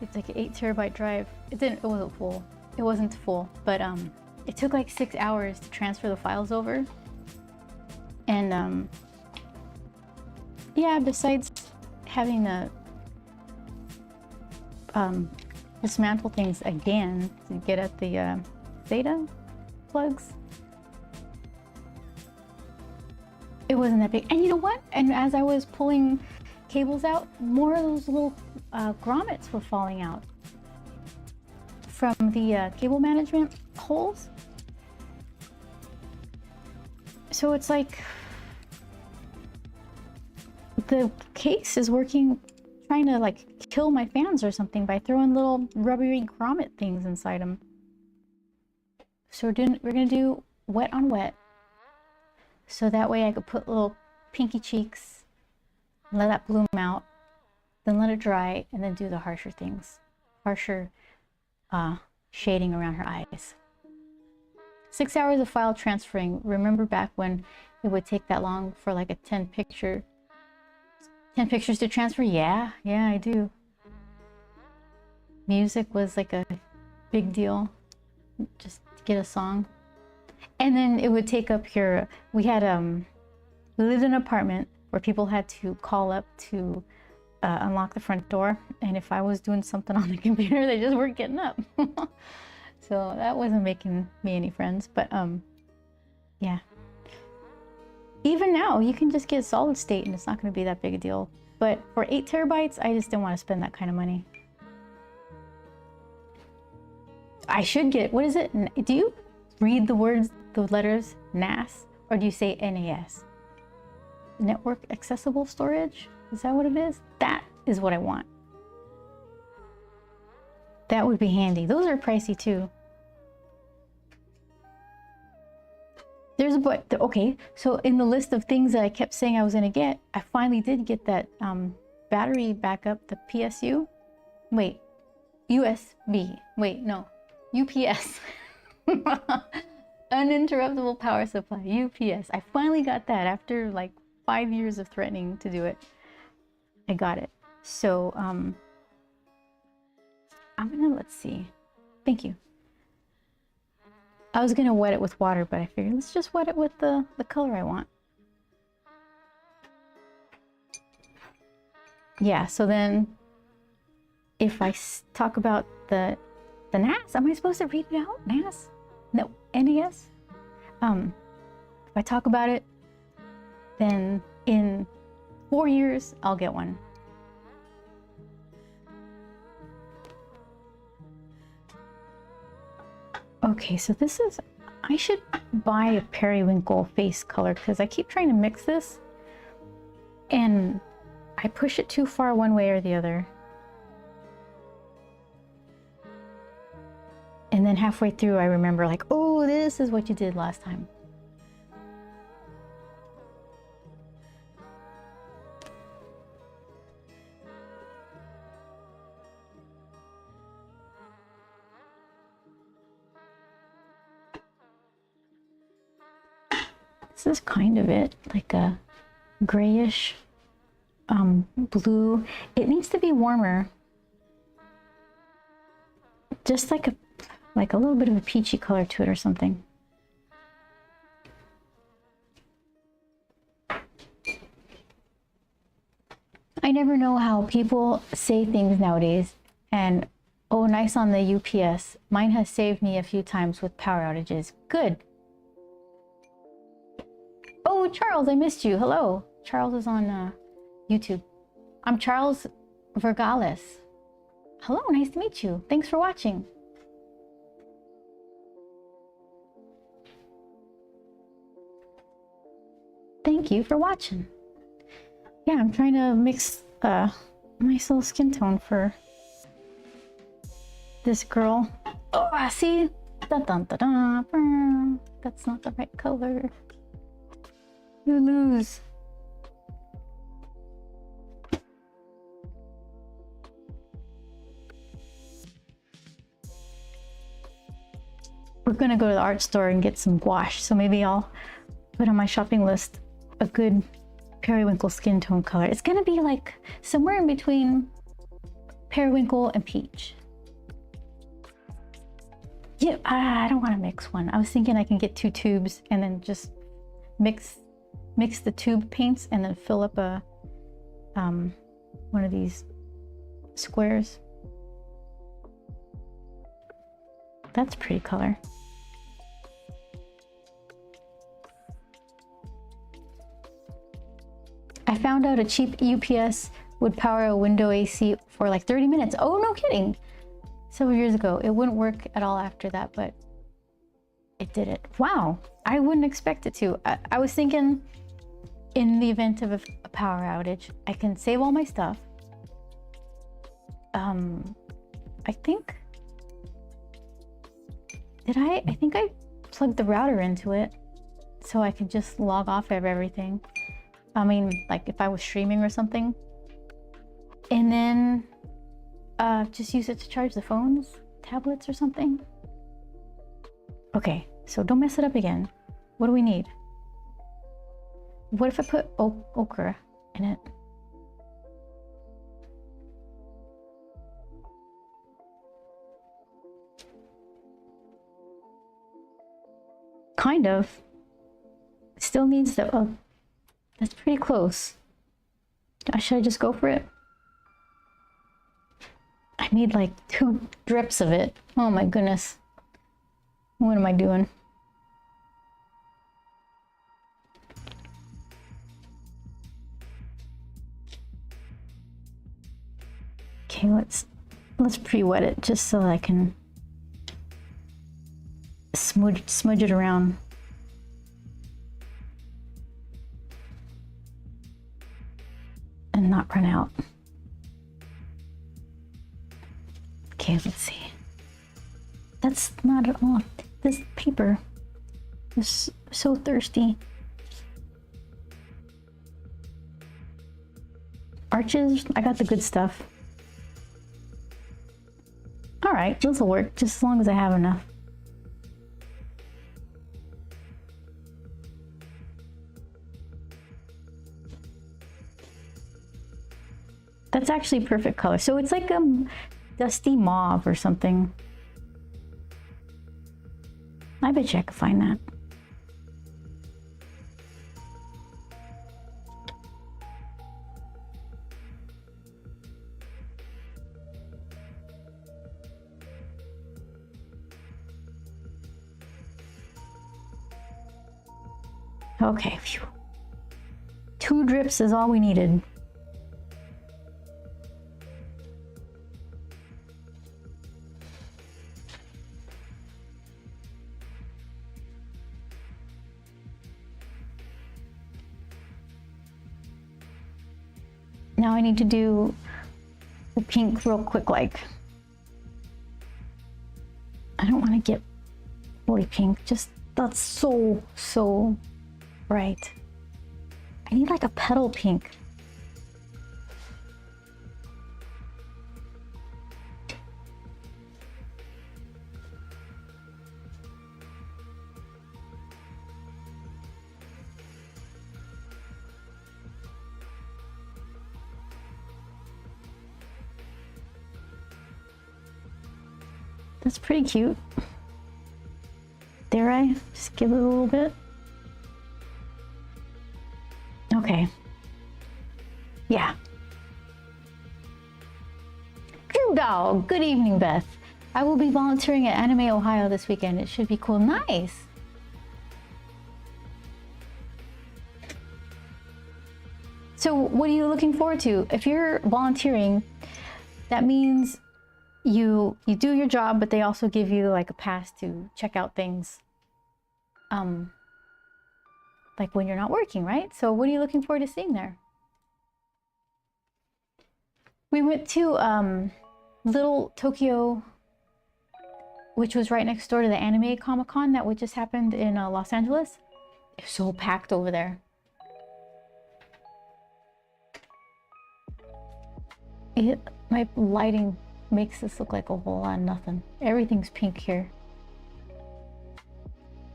It's like an 8 terabyte drive. It wasn't full. It wasn't full, but it took like 6 hours to transfer the files over. And yeah, besides having to dismantle things again to get at the SATA plugs, it wasn't that big. And you know what? And as I was pulling cables out, more of those little grommets were falling out from the cable management holes. So it's like the case is working, trying to like kill my fans or something by throwing little rubbery grommet things inside them. So we're gonna do wet on wet, so that way I could put little pinky cheeks, let that bloom out, then let it dry, and then do the harsher things, harsher shading around her eyes. 6 hours of file transferring. Remember back when it would take that long for like a 10 pictures to transfer? Yeah, I do. Music was like a big deal, just to get a song. And then it would take up your, we lived in an apartment where people had to call up to unlock the front door. And if I was doing something on the computer, they just weren't getting up. So that wasn't making me any friends, but yeah. Even now, you can just get solid state and it's not going to be that big a deal. But for 8 terabytes, I just didn't want to spend that kind of money. I should get, what is it? Do you read the words, the letters NAS, or do you say NAS? Network accessible storage? Is that what it is? That is what I want. That would be handy. Those are pricey too. There's a, but okay, so in the list of things that I kept saying I was gonna get, I finally did get that battery backup, the PSU. Wait, USB. Wait, no, UPS. Uninterruptible power supply, UPS. I finally got that after like 5 years of threatening to do it. I got it. So I'm gonna, let's see. Thank you. I was gonna wet it with water, but I figured let's just wet it with the color I want. Yeah, so then if I talk about the NAS, am I supposed to read it out? NAS? No, NAS? If I talk about it, then in 4 years, I'll get one. Okay, so this is, I should buy a periwinkle face color because I keep trying to mix this and I push it too far one way or the other. And then halfway through, I remember like, oh, this is what you did last time. This is kind of it, like a grayish blue. It needs to be warmer. Just like a little bit of a peachy color to it or something. I never know how people say things nowadays, and oh, nice on the UPS. Mine has saved me a few times with power outages. Good. Oh, Charles, I missed you. Hello. Charles is on YouTube. I'm Charles Vergales. Hello, nice to meet you. Thanks for watching. Thank you for watching. Yeah, I'm trying to mix a nice little skin tone for this girl. Oh, I see. Dun, dun, dun, dun. That's not the right color. You lose. We're gonna go to the art store and get some gouache, so maybe I'll put on my shopping list a good periwinkle skin tone color. It's gonna be like somewhere in between periwinkle and peach. Yeah, I don't want to mix one. I was thinking I can get 2 tubes and then just mix the tube paints and then fill up a one of these squares. That's a pretty color. I found out a cheap UPS would power a window AC for like 30 minutes. Oh, no kidding. Several years ago. It wouldn't work at all after that, but it did it. Wow. I wouldn't expect it to. I was thinking in the event of a power outage, I can save all my stuff. I think I plugged the router into it so I could just log off of everything. I mean, like if I was streaming or something. And then just use it to charge the phones, tablets or something. Okay, so don't mess it up again. What do we need? What if I put ochre in it? Kind of. Still needs the, oh, that's pretty close. Should I just go for it? I need like 2 drips of it. Oh my goodness. What am I doing? Okay, let's pre-wet it just so I can smudge it around. And not run out. Okay, let's see. That's not at all. This paper is so thirsty. Arches, I got the good stuff. All right, this will work just as long as I have enough. That's actually perfect color. So it's like dusty mauve or something. I bet you I could find that. Okay, phew. 2 drips is all we needed. Now I need to do the pink real quick, like. I don't want to get fully pink, just that's so bright. I need like a petal pink. That's pretty cute. Dare I just give it a little bit? Okay. Yeah. Drew Dog, good evening, Beth. I will be volunteering at Anime Ohio this weekend. It should be cool. Nice. So what are you looking forward to? If you're volunteering, that means you do your job, but they also give you like a pass to check out things like when you're not working, right? So what are you looking forward to seeing there? We went to Little Tokyo, which was right next door to the Anime Comic-Con that just happened in Los Angeles. It's so packed over there. My lighting makes this look like a whole lot of nothing. Everything's pink here.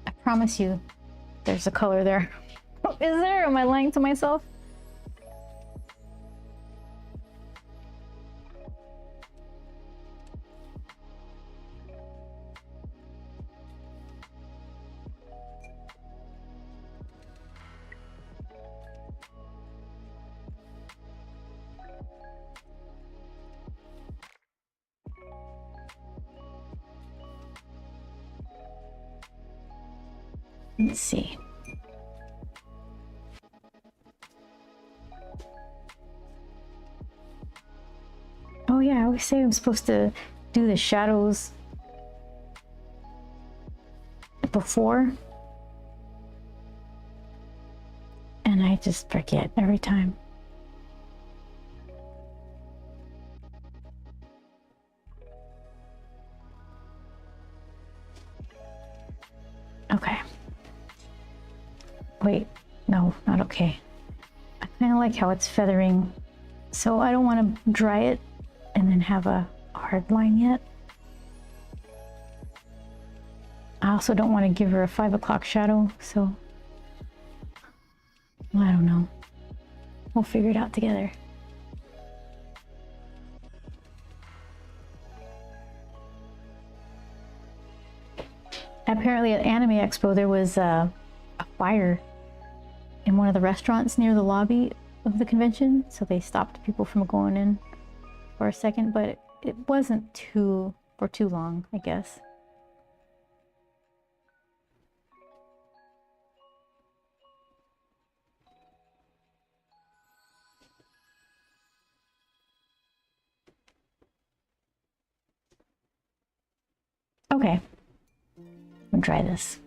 I promise you, there's a color there. Is there? Am I lying to myself? Let's see. Oh yeah, I always say I'm supposed to do the shadows before, and I just forget every time. Okay. Wait, no, not okay. I kind of like how it's feathering, so I don't want to dry it and then have a hard line yet. I also don't want to give her a 5 o'clock shadow, so I don't know. We'll figure it out together. Apparently at Anime Expo there was a fire in one of the restaurants near the lobby of the convention, so they stopped people from going in for a second, but it wasn't too long, I guess. Okay, I'm gonna try this.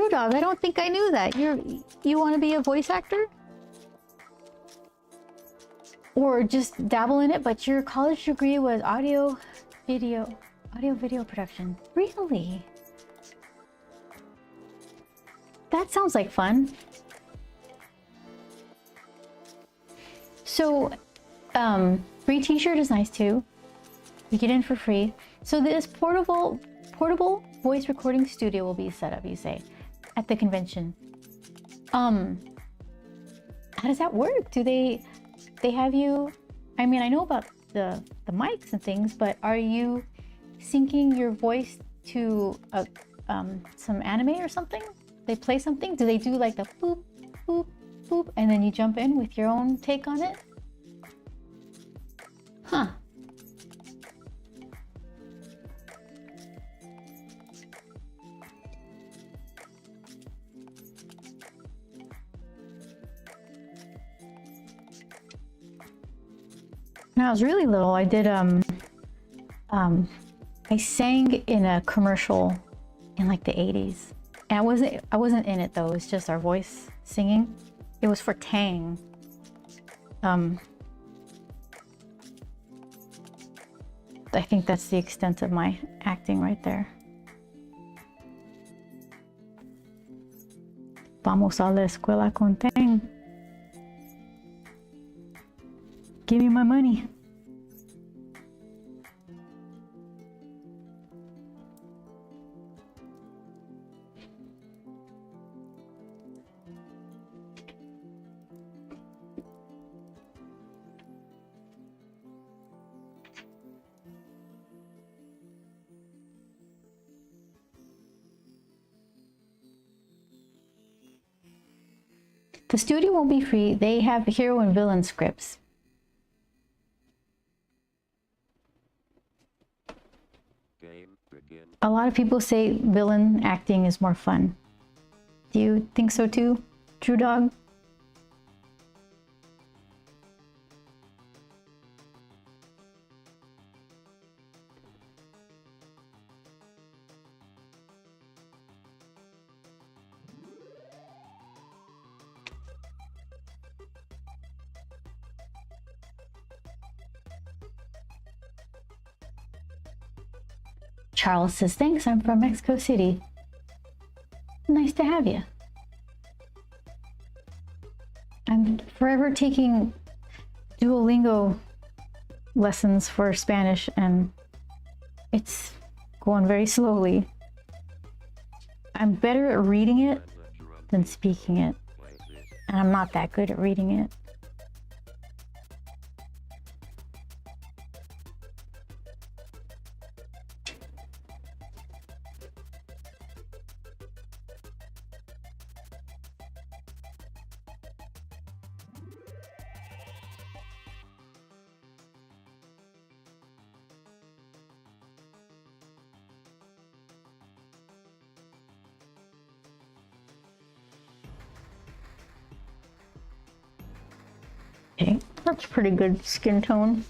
True Dog, I don't think I knew that. You want to be a voice actor? Or just dabble in it, but your college degree was audio video production. Really? That sounds like fun. So, free t-shirt is nice too. You get in for free. So this portable voice recording studio will be set up, you say, at the convention. How does that work? Do they have you? I mean, I know about the mics and things, but are you syncing your voice to some anime or something? They play something? Do they do like the boop, boop, boop, and then you jump in with your own take on it? Huh. When I was really little, I did I sang in a commercial in like the 80s. And I wasn't in it though, it's just our voice singing. It was for Tang. I think that's the extent of my acting right there. Vamos a la escuela con Tang. Give me my money. The studio won't be free. They have hero and villain scripts. A lot of people say villain acting is more fun. Do you think so too, True Dog? Charles says, thanks, I'm from Mexico City. Nice to have you. I'm forever taking Duolingo lessons for Spanish and it's going very slowly. I'm better at reading it than speaking it. And I'm not that good at reading it. Okay, that's pretty good skin tone.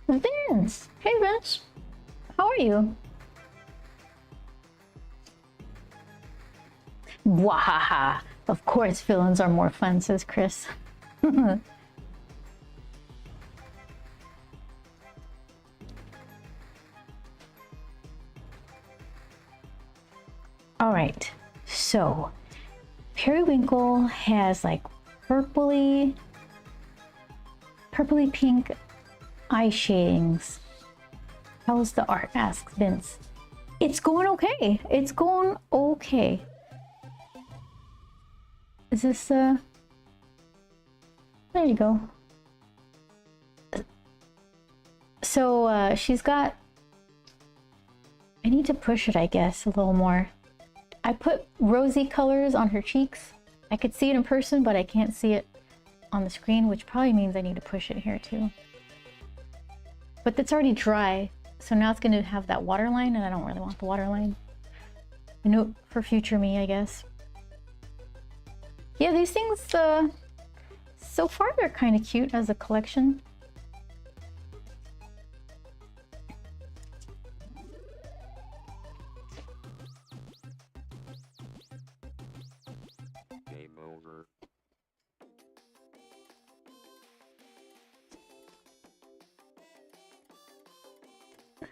Vince! Hey Vince! How are you? Wahaha! Of course villains are more fun, says Chris. Alright, so Periwinkle has like purpley pink eye shadings. How's the art? Asks Vince. It's going okay. It's going okay. Is this there you go. So she's got, I need to push it, I guess, a little more. I put rosy colors on her cheeks. I could see it in person, but I can't see it on the screen, which probably means I need to push it here too. But it's already dry, so now it's going to have that waterline, and I don't really want the waterline. A note for future me, I guess. Yeah, these things, so far they're kind of cute as a collection.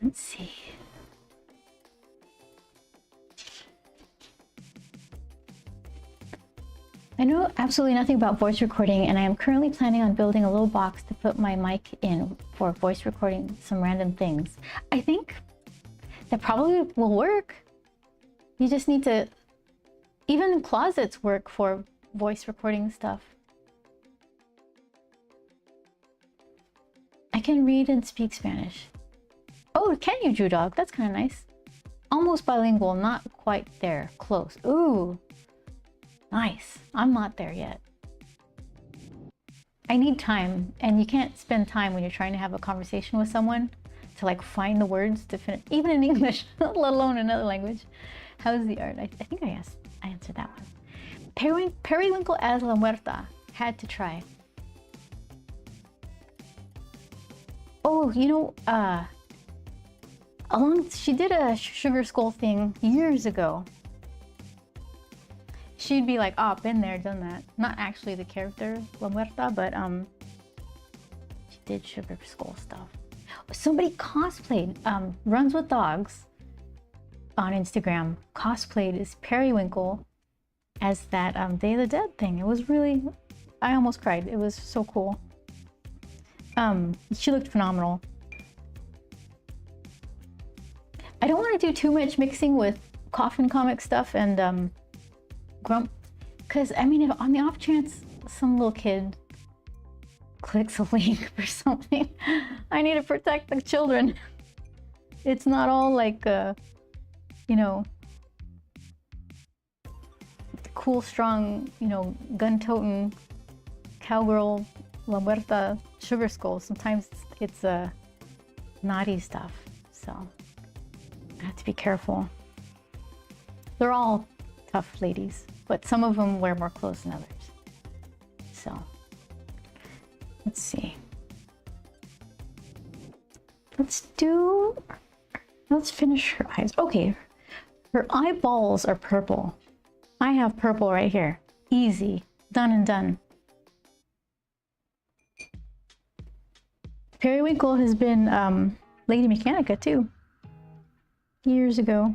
Let's see. I know absolutely nothing about voice recording, and I am currently planning on building a little box to put my mic in for voice recording some random things. I think that probably will work. You just need to, even closets work for voice recording stuff. I can read and speak Spanish. Oh, can you, Drew Dog? That's kind of nice. Almost bilingual, not quite there. Close. Ooh. Nice. I'm not there yet. I need time, and you can't spend time when you're trying to have a conversation with someone to like find the words to finish, even in English, let alone another language. How's the art? I think I answered that one. Periwinkle as la muerta. Had to try. Oh, you know, she did a Sugar Skull thing years ago. She'd be like, oh, been there, done that. Not actually the character, La Muerta, but she did Sugar Skull stuff. Somebody cosplayed, Runs with Dogs on Instagram, cosplayed as Periwinkle as that Day of the Dead thing. It was really, I almost cried. It was so cool. She looked phenomenal. I don't want to do too much mixing with Coffin comic stuff and Grump, because I mean, if on the off chance some little kid clicks a link or something, I need to protect the children. It's not all like, you know, cool, strong, you know, gun-toting cowgirl La Muerta Sugar Skull. Sometimes it's naughty stuff, so I have to be careful. They're all tough ladies, but some of them wear more clothes than others. So let's see. Let's finish her eyes. Okay, her eyeballs are purple. I have purple right here. Easy, done and done. Periwinkle has been Lady Mechanica too, years ago.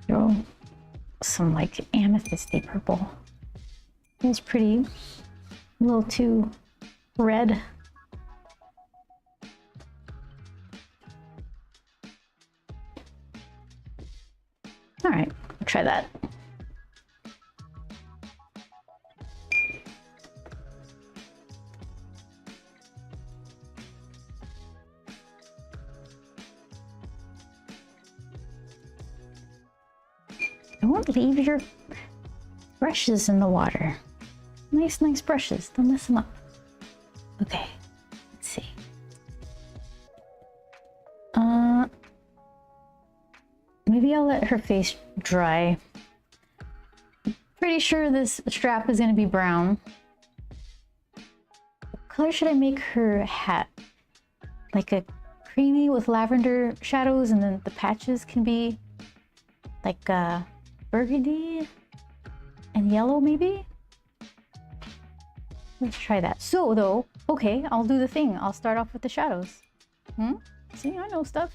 Throw some like amethysty purple. It's pretty, a little too red. All right, I'll try that. Don't leave your brushes in the water. Nice brushes. Don't mess them up. Okay, let's see. Maybe I'll let her face dry. Pretty sure this strap is going to be brown. What color should I make her hat? Like a creamy with lavender shadows, and then the patches can be like burgundy and yellow maybe? Let's try that. So though, okay, I'll do the thing. I'll start off with the shadows. See, I know stuff.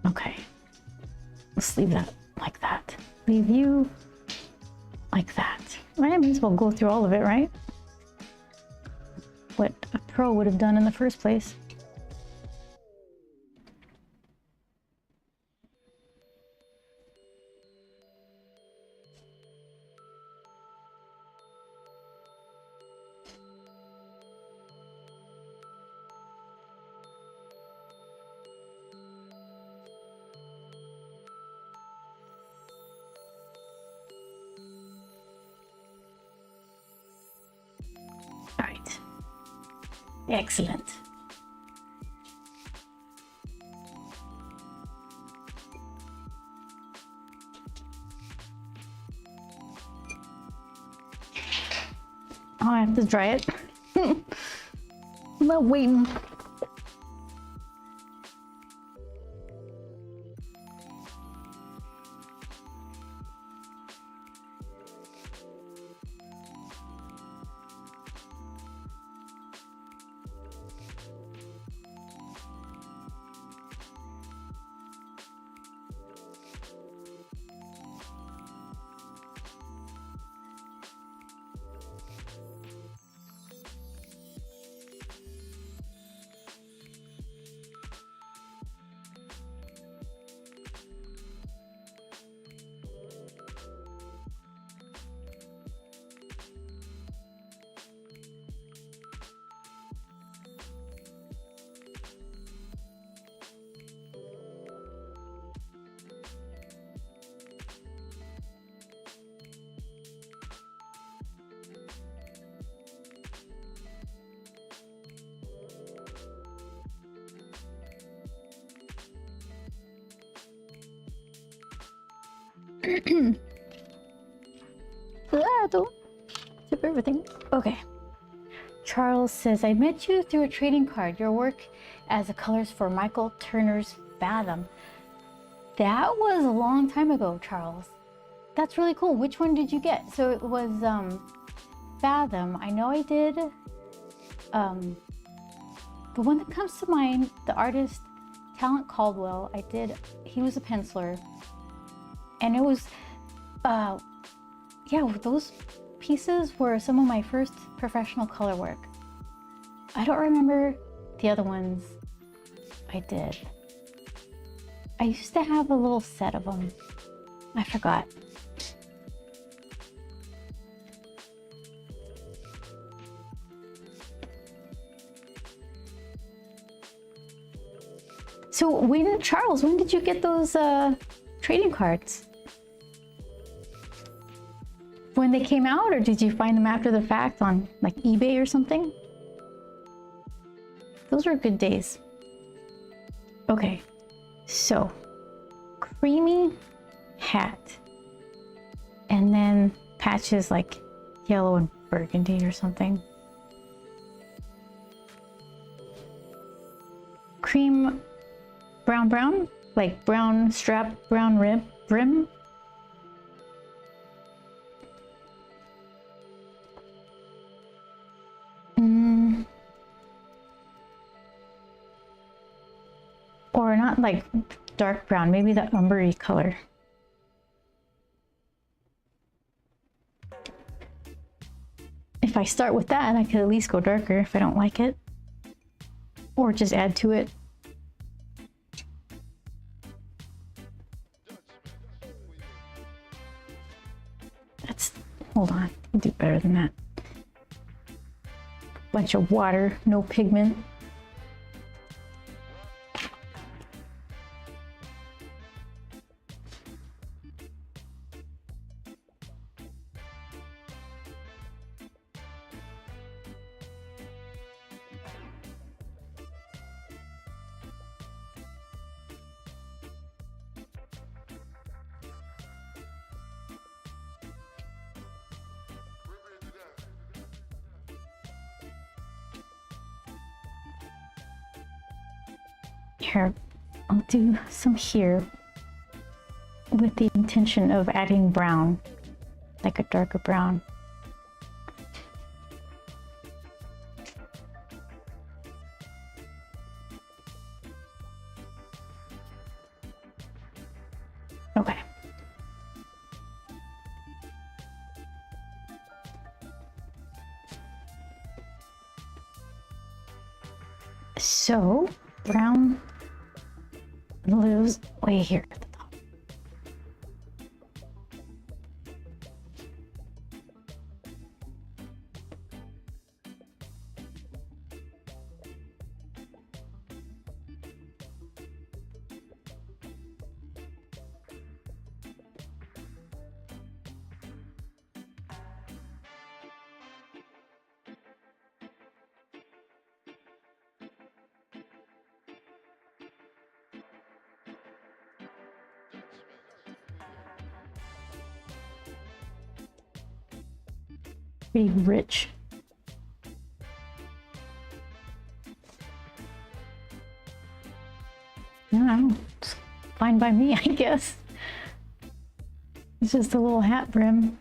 Okay, let's leave that like that. Leave you like that. I might as well go through all of it, right? What a pro would have done in the first place. Excellent. Oh, I have to dry it. I'm not waiting. Don't tip everything. Okay. Charles says, I met you through a trading card. Your work as a colorist for Michael Turner's Fathom. That was a long time ago, Charles. That's really cool. Which one did you get? So it was Fathom. I know I did. The one that comes to mind, the artist Talent Caldwell, I did. He was a penciler. And it was, yeah, those pieces were some of my first professional color work. I don't remember the other ones I did. I used to have a little set of them. I forgot. So Charles, when did you get those trading cards? When they came out, or did you find them after the fact on like eBay or something? Those were good days. Okay, so creamy hat, and then patches like yellow and burgundy or something. Cream brown, like brown strap, brown rim. Or not like dark brown, maybe that umbery color. If I start with that, I could at least go darker if I don't like it. Or just add to it. Hold on, I'll do better than that. Bunch of water, no pigment. Here, I'll do some here with the intention of adding brown, like a darker brown. Okay. So, brown lives way here at the top. pretty rich. I don't know, it's fine by me, I guess. It's just a little hat brim.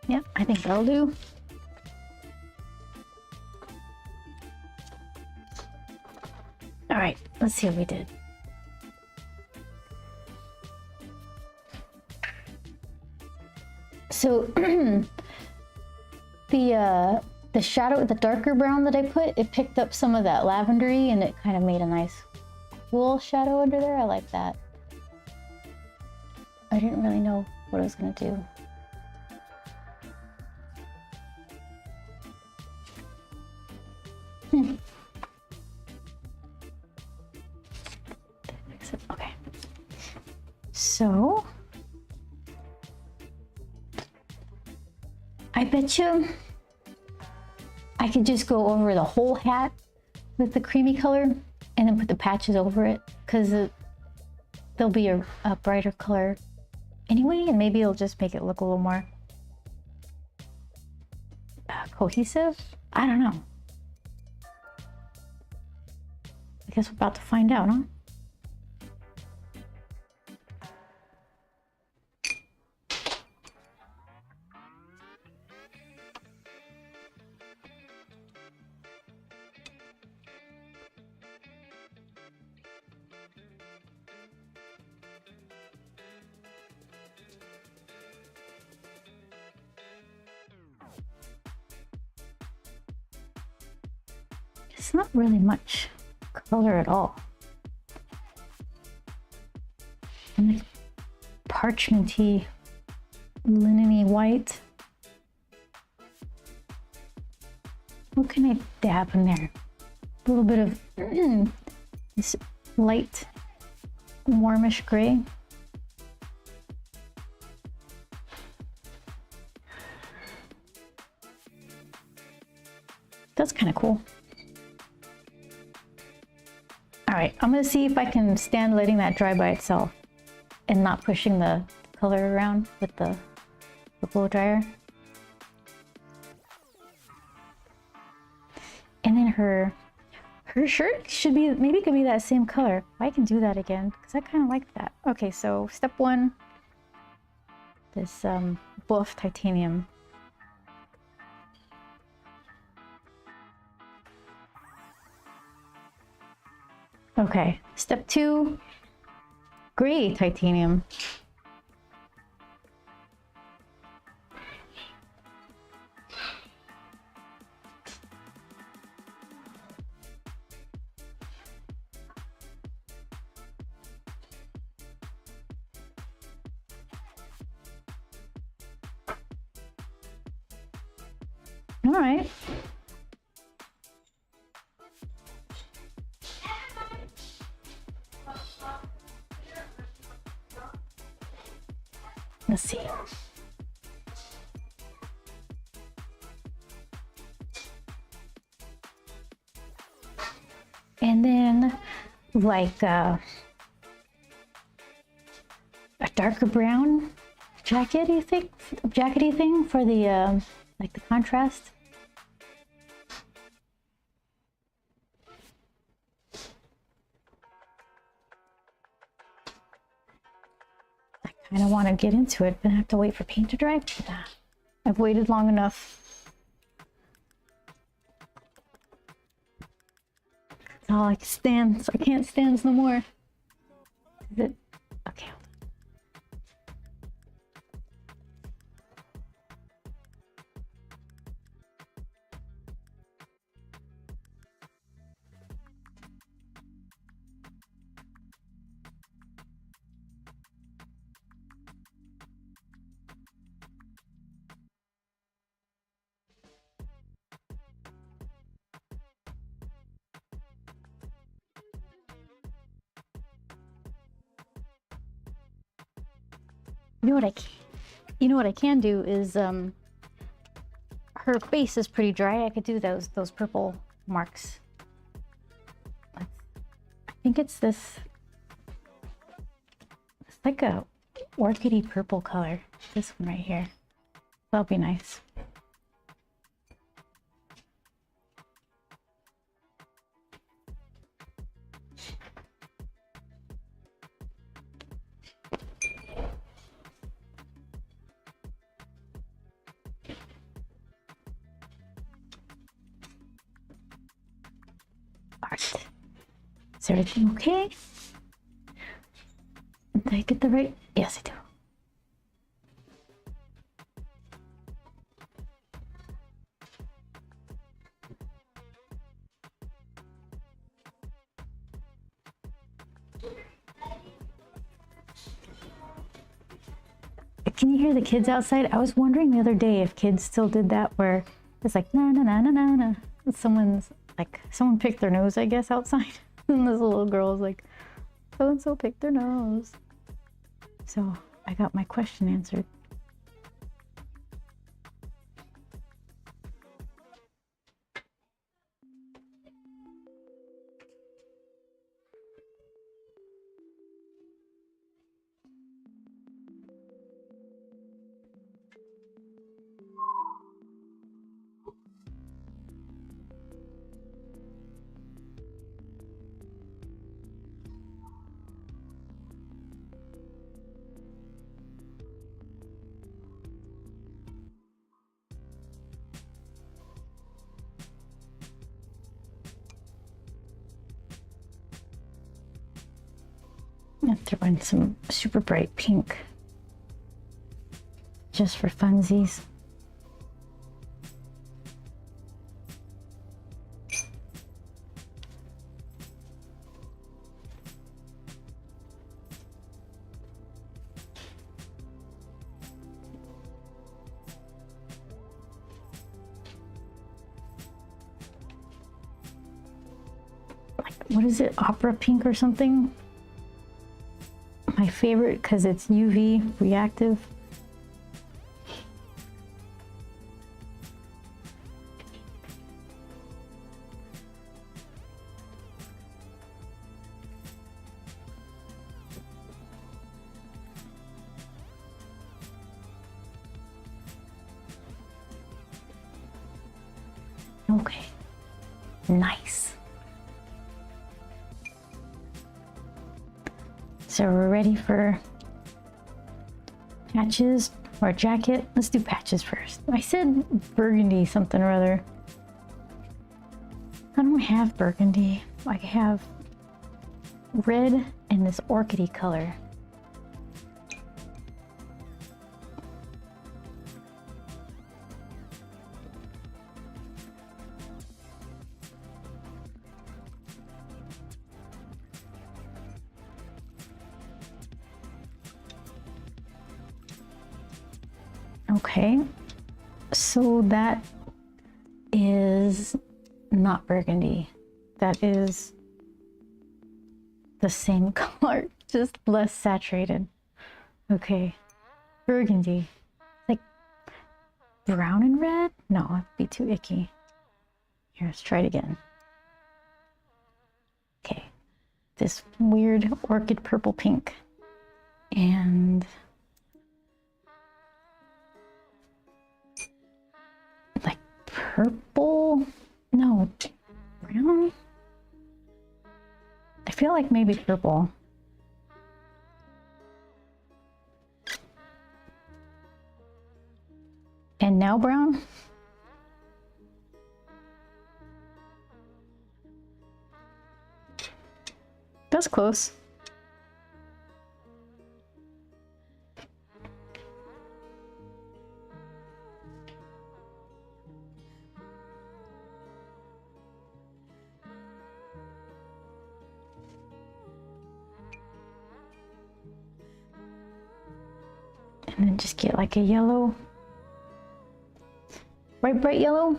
Yep, I think that'll do. All right, let's see what we did. So the shadow, the darker brown that I put, it picked up some of that lavendery and it kind of made a nice cool shadow under there. I like that. I didn't really know what I was gonna do. Okay. So I bet you I could just go over the whole hat with the creamy color and then put the patches over it, because there'll be a brighter color anyway, and maybe it'll just make it look a little more cohesive. I don't know. I guess we're about to find out, huh? It's not really much color at all. And like parchmenty, linen-y white. What can I dab in there? A little bit of this light, warmish gray. That's kind of cool. All right, I'm gonna see if I can stand letting that dry by itself and not pushing the color around with the blow dryer. And then her shirt should be, maybe it could be that same color. I can do that again because I kind of like that. Okay, so step one, this buff titanium. Okay, step two, gray titanium. All right. Let's see. And then like a darker brown jackety thing for the Like the contrast. I kind of want to get into it, but I have to wait for paint to dry. I've waited long enough. That's all I can stand. So I can't stand no more. Is it? Okay. You know what I can do is her face is pretty dry. I could do those purple marks. I think it's this. It's like a orchidy purple color. This one right here. That'll be nice. Is everything okay? Did I get the right? Yes, I do. Can you hear the kids outside? I was wondering the other day if kids still did that, where it's like na na na na na na. Someone picked their nose, I guess, outside. And this little girl was like, so and so picked their nose. So I got my question answered. I'm gonna throw in some super bright pink just for funsies. What is it, opera pink or something? My favorite because it's UV reactive. Okay, nice. So we're ready for patches or jacket. Let's do patches first. I said burgundy something or other. I don't have burgundy. I have red and this orchidy color. Okay, so that is not burgundy. That is the same color, just less saturated. Okay, burgundy. Like brown and red? No, that'd be too icky. Here, let's try it again. Okay, this weird orchid purple pink. And purple? No, brown? I feel like maybe purple. And now brown? That's close. And then just get like a yellow. Bright yellow?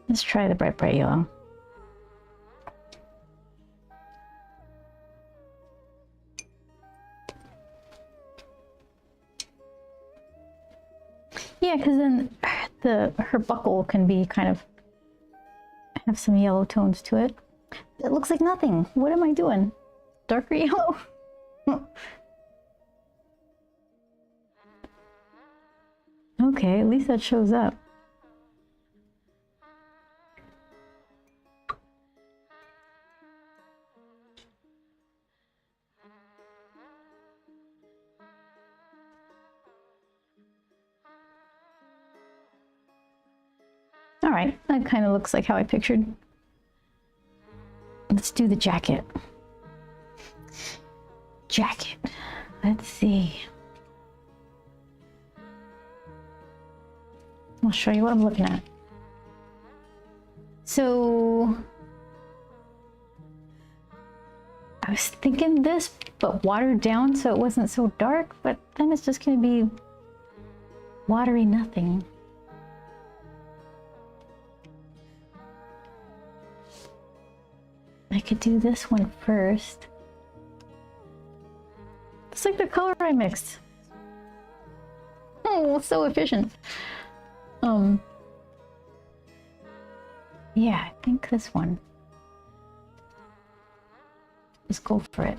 Let's try the bright yellow. Yeah, because then her buckle can be kind of have some yellow tones to it. It looks like nothing. What am I doing? Darker yellow? Okay, at least that shows up. All right, that kind of looks like how I pictured. Let's do the jacket. Jacket. Let's see. I'll show you what I'm looking at. So I was thinking this, but watered down so it wasn't so dark, but then it's just going to be watery nothing. I could do this one first. It's like the color I mixed. Oh, so efficient. Yeah, I think this one. Let's go for it.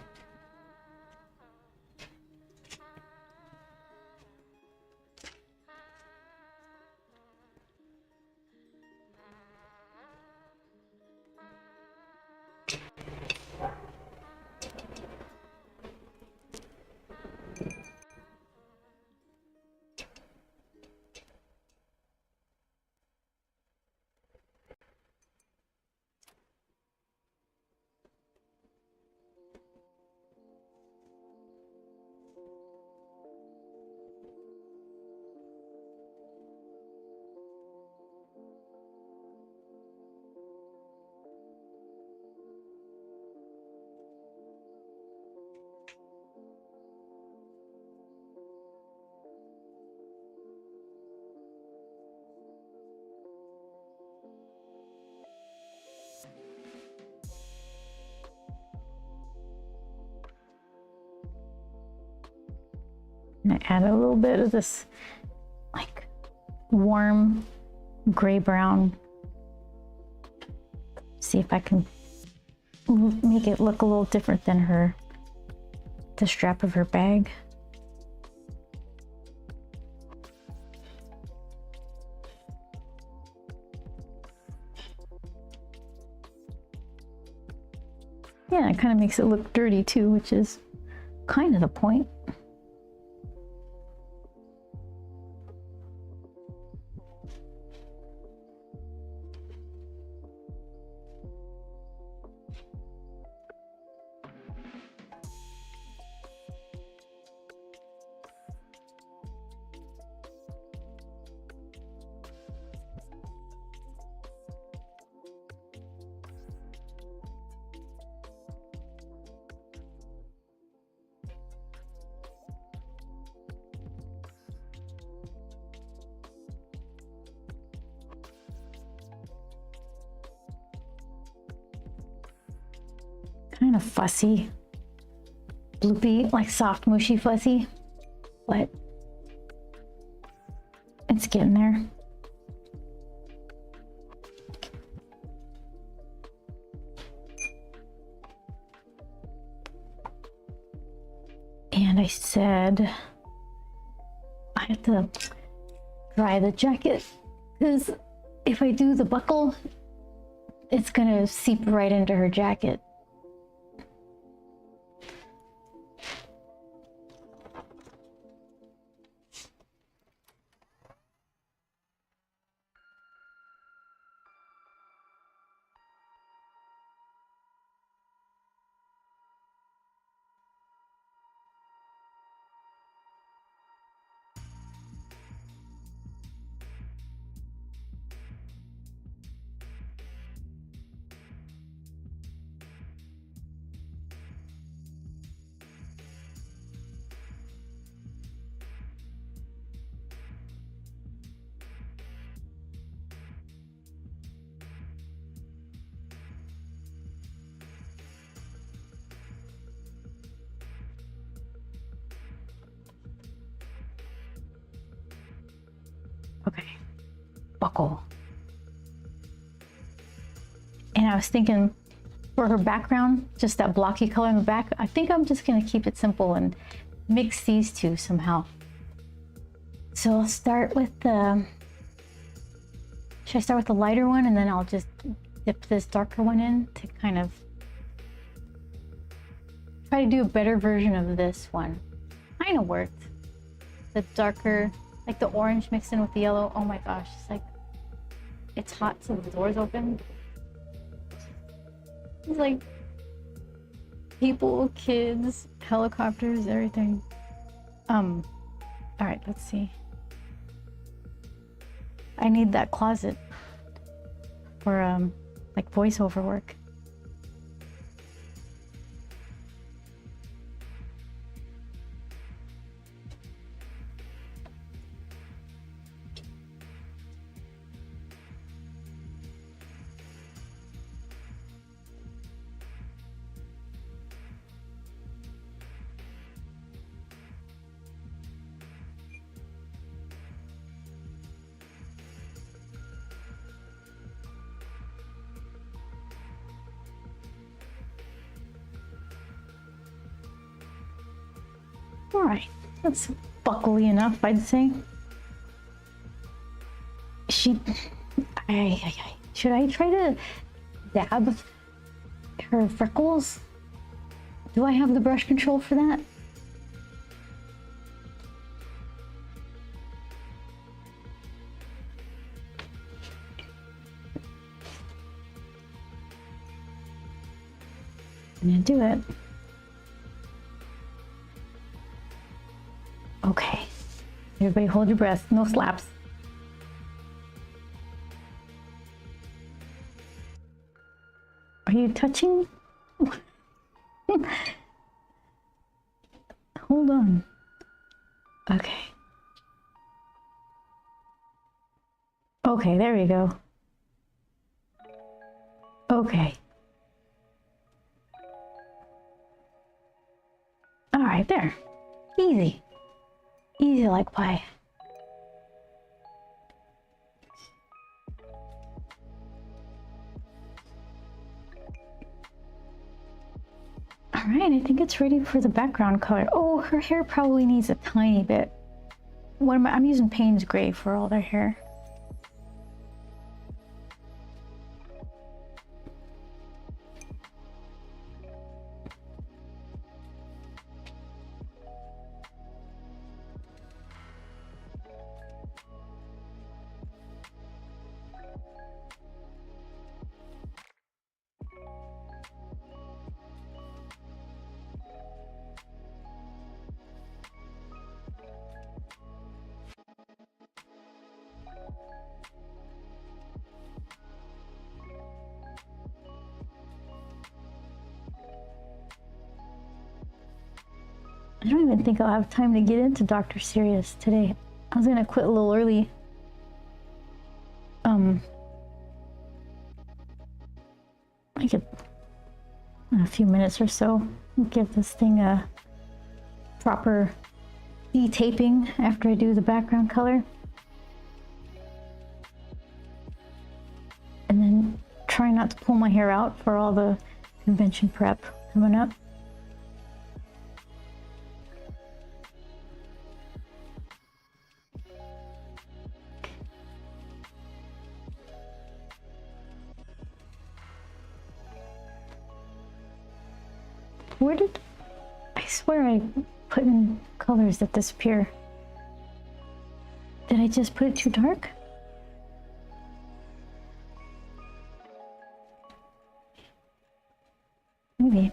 I'm gonna add a little bit of this like warm gray brown. See if I can make it look a little different than the strap of her bag. Yeah, it kind of makes it look dirty too, which is kind of the point. Kind of fussy, bloopy, like soft, mushy, fussy, but it's getting there. And I said I have to dry the jacket because if I do the buckle, it's gonna seep right into her jacket. Okay, buckle. And I was thinking for her background, just that blocky color in the back, I think I'm just gonna keep it simple and mix these two somehow. So I'll start with the, should I start with the lighter one and then I'll just dip this darker one in to kind of try to do a better version of this one. Kind of worked. The darker, like the orange mixed in with the yellow. Oh my gosh, it's like, it's hot so the door's open. It's like people, kids, helicopters, everything. All right, let's see. I need that closet for like voiceover work. All right, that's buckly enough, I'd say. Should I try to dab her freckles? Do I have the brush control for that? I'm gonna do it. Okay, everybody hold your breath, no slaps. Are you touching? Hold on. Okay. Okay, there we go. Okay. All right, there. Easy. Easy like pie. All right, I think it's ready for the background color. Oh, her hair probably needs a tiny bit. What am I'm using Payne's Gray for all their hair. I don't even think I'll have time to get into Dr. Sirius today. I was gonna quit a little early. I could, in a few minutes or so, give this thing a proper de-taping after I do the background color. And then try not to pull my hair out for all the convention prep coming up. Where did... I swear I put in colors that disappear. Did I just put it too dark? Maybe.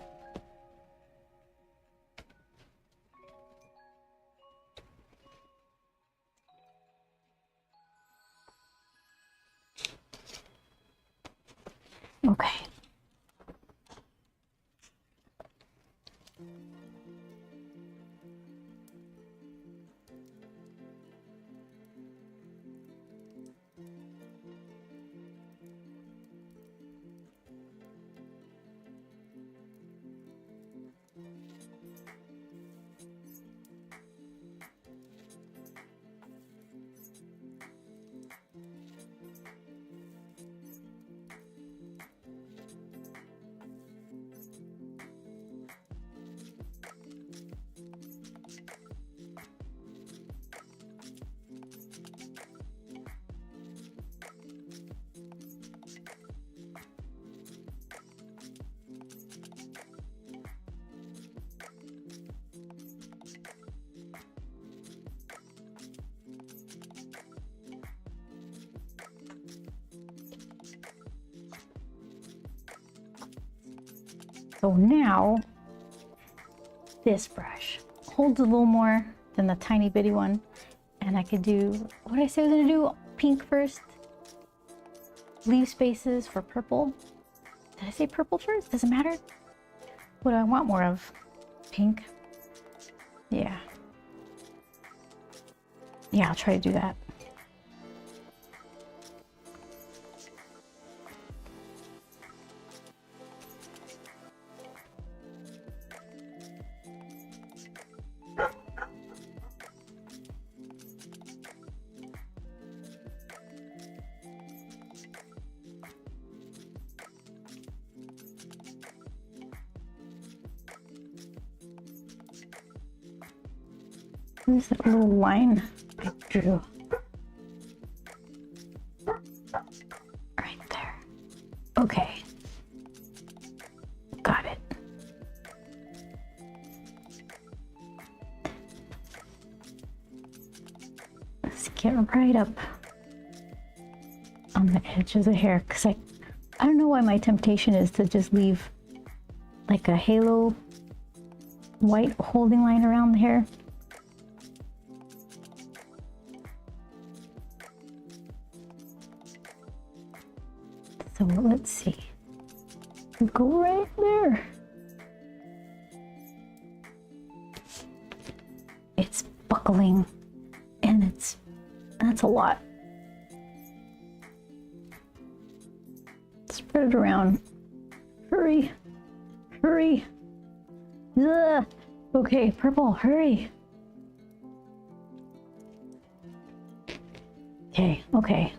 Okay. So now, this brush holds a little more than the tiny bitty one. And I could do, what did I say I was gonna do? Pink first. Leave spaces for purple. Did I say purple first? Does it matter? What do I want more of? Pink? Yeah. Yeah, I'll try to do that. Where's that little line I drew? Right there. Okay. Got it. Let's get right up on the edge of the hair, because I don't know why my temptation is to just leave like a halo white holding line around the hair. So let's see. Go right there. It's buckling, and that's a lot. Spread it around. Hurry, hurry. Ugh. Okay, purple, hurry. Okay, okay.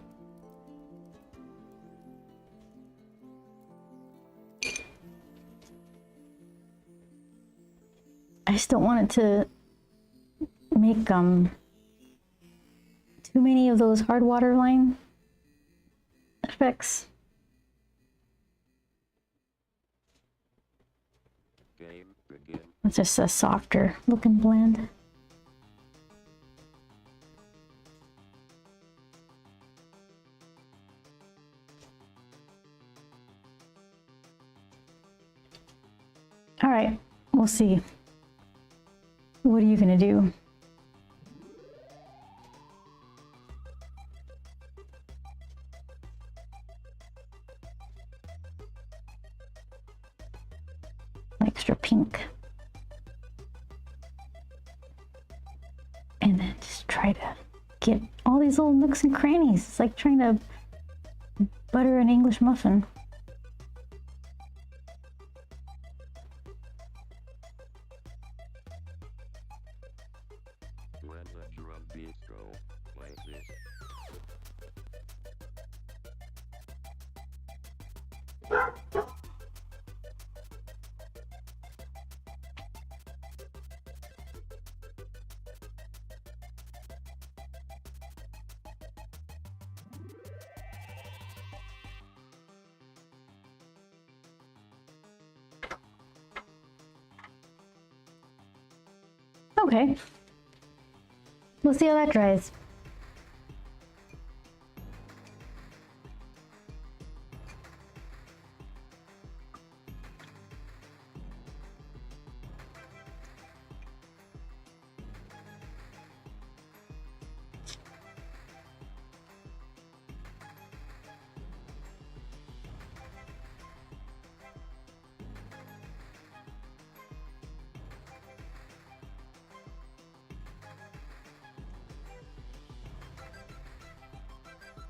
I just don't want it to make too many of those hard waterline effects. Game begin. It's just a softer looking blend. All right, we'll see. What are you gonna do? Extra pink. And then just try to get all these little nooks and crannies. It's like trying to butter an English muffin. When the drum beats go like this. Okay. We'll see how that dries.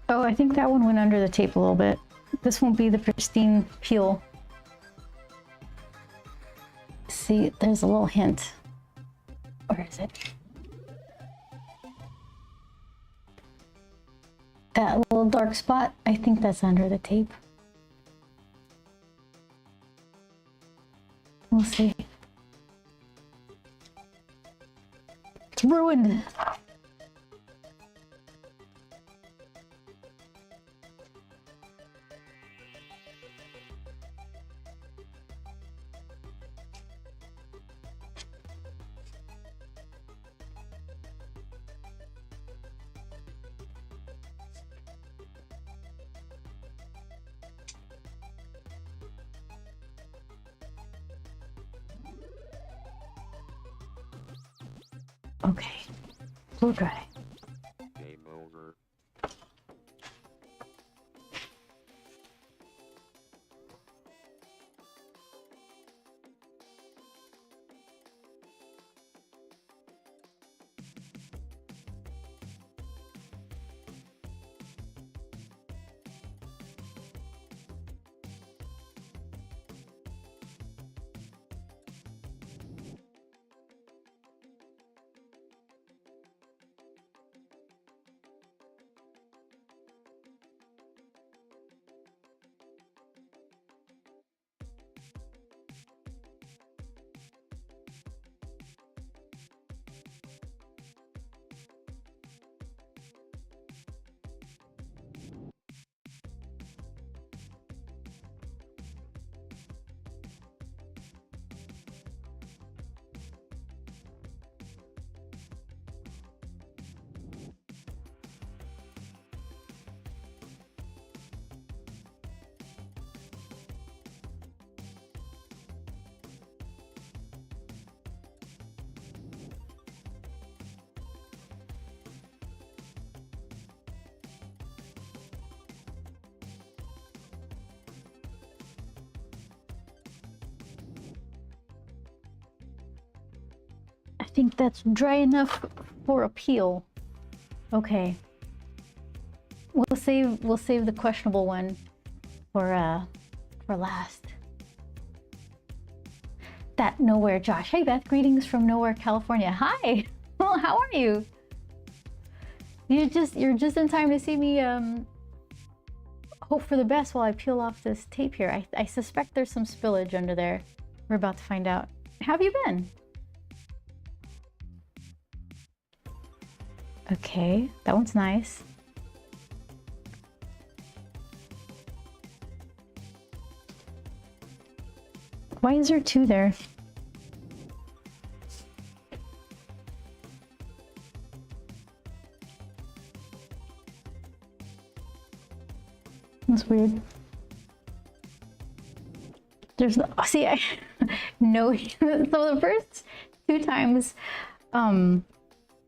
Oh, I think that one went under the tape a little bit. This won't be the pristine peel. See, there's a little hint. Where is it? That little dark spot, I think that's under the tape. We'll see. It's ruined. Okay, blow dry. Game over. I think that's dry enough for a peel. Okay. We'll save the questionable one for last. That Nowhere Josh. Hey Beth, greetings from Nowhere, California. Hi. Well, how are you? You're just in time to see me hope for the best while I peel off this tape here. I suspect there's some spillage under there. We're about to find out. How have you been? Okay, that one's nice. Why is there two there? That's weird. There's no, see, I no, so the first two times,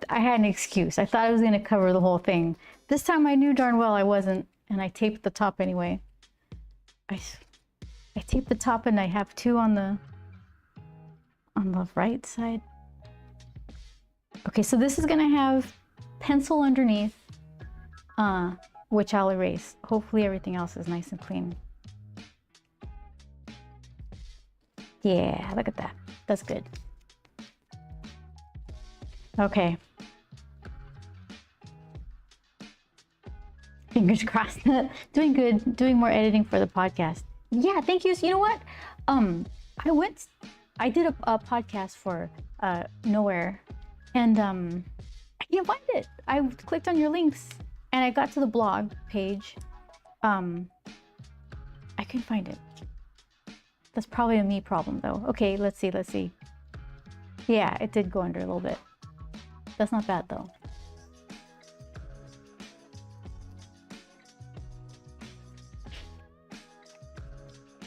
I had an excuse. I thought I was going to cover the whole thing. This time I knew darn well I wasn't, and I taped the top anyway. I taped the top and I have two on the right side. Okay, so this is going to have pencil underneath, which I'll erase. Hopefully everything else is nice and clean. Yeah, look at that. That's good. Okay. Fingers crossed. Doing good. Doing more editing for the podcast. Yeah, thank you. You know what? I did a podcast for Nowhere, and I can't find it. I clicked on your links and I got to the blog page. I couldn't find it. That's probably a me problem though. Okay, let's see. Yeah, it did go under a little bit. That's not bad though.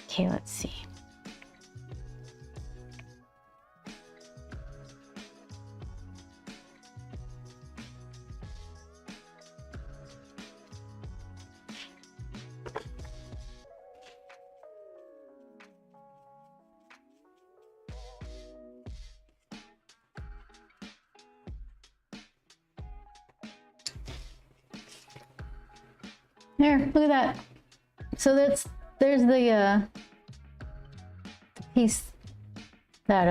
Okay, let's see. There, look at that. So there's the piece that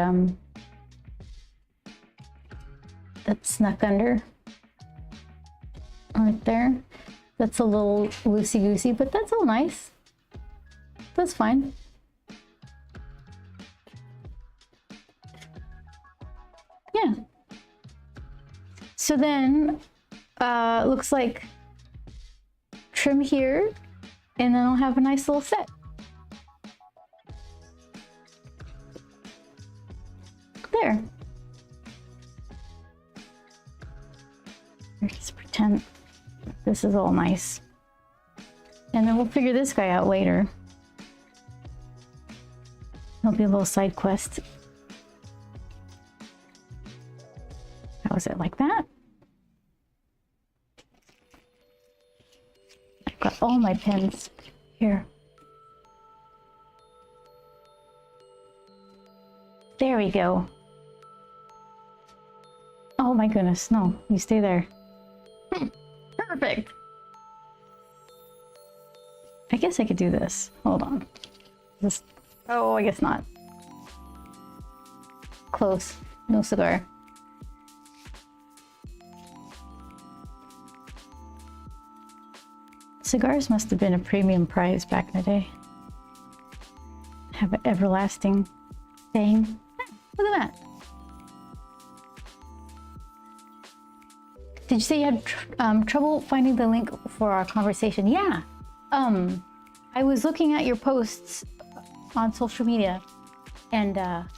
that snuck under right there. That's a little loosey-goosey, but that's all nice. That's fine. Yeah. So then, looks like trim here, and then I'll have a nice little set. There. Let's pretend this is all nice. And then we'll figure this guy out later. It'll be a little side quest. How is it, like that? I've got all my pens here. There we go. Oh my goodness, no, you stay there. Perfect. I guess I could do this. Hold on. Just, oh, I guess not. Close. No cigar. Cigars must have been a premium prize back in the day. Have an everlasting thing. Look at that. Did you say you had trouble finding the link for our conversation? Yeah. I was looking at your posts on social media and I'm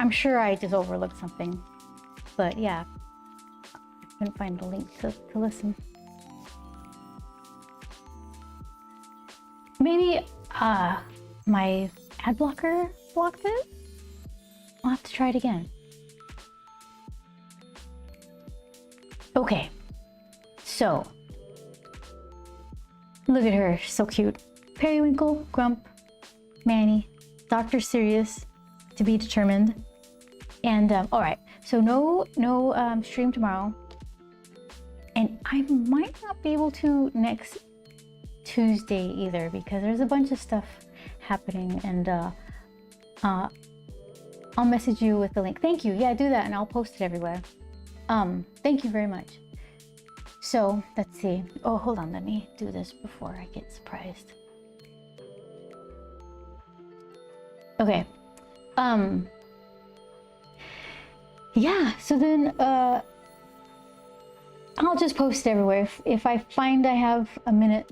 sure I just overlooked something. But yeah, I couldn't find the link to listen. Maybe my ad blocker blocked it? I'll have to try it again. Okay, so look at her, so cute. Periwinkle, Grump, Manny, Dr. Sirius, to be determined. And all right, so no stream tomorrow, and I might not be able to next Tuesday either because there's a bunch of stuff happening, and I'll message you with the link. Thank you. Yeah, do that and I'll post it everywhere. Thank you very much. So let's see. Oh, hold on. Let me do this before I get surprised. Okay. Yeah, so then I'll just post it everywhere. If I find I have a minute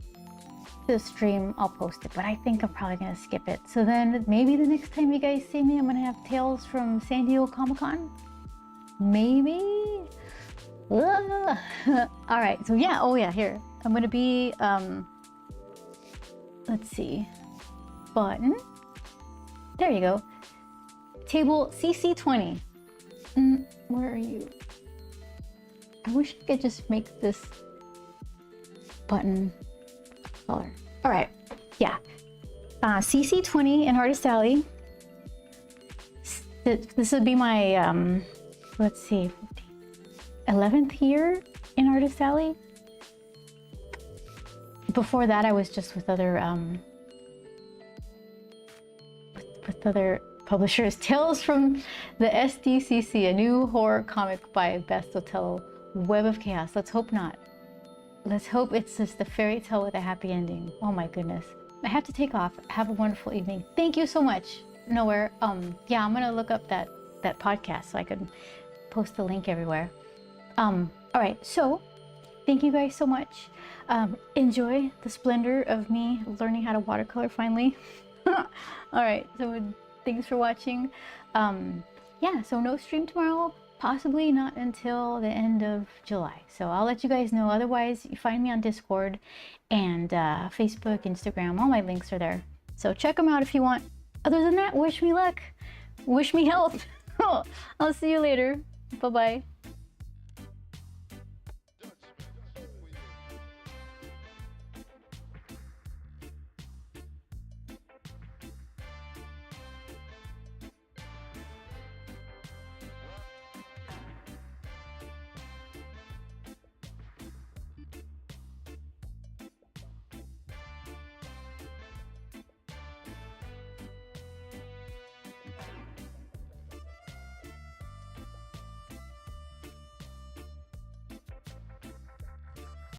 to stream, I'll post it, but I think I'm probably gonna skip it. So then maybe the next time you guys see me, I'm gonna have Tales from San Diego Comic-Con. Maybe. All right, so yeah, oh yeah, here. I'm gonna be, let's see, button. There you go. Table CC20. Where are you? I wish I could just make this button color. All right, yeah. CC20 in Artist Alley. This would be my, let's see, 11th year in Artist Alley. Before that, I was just with other, with other publishers. Tales from the SDCC, a new horror comic by Beth Sotelo, Web of Chaos. Let's hope not. Let's hope it's just a fairy tale with a happy ending. Oh my goodness. I have to take off. Have a wonderful evening. Thank you so much. Nowhere. Yeah, I'm gonna look up that podcast so I can post the link everywhere. All right, so thank you guys so much. Enjoy the splendor of me learning how to watercolor finally. All right, so Thanks for watching. Yeah, so no stream tomorrow, possibly not until the end of July. So I'll let you guys know. Otherwise, you find me on Discord and Facebook, Instagram. All my links are there. So check them out if you want. Other than that, wish me luck. Wish me health. I'll see you later. Bye-bye.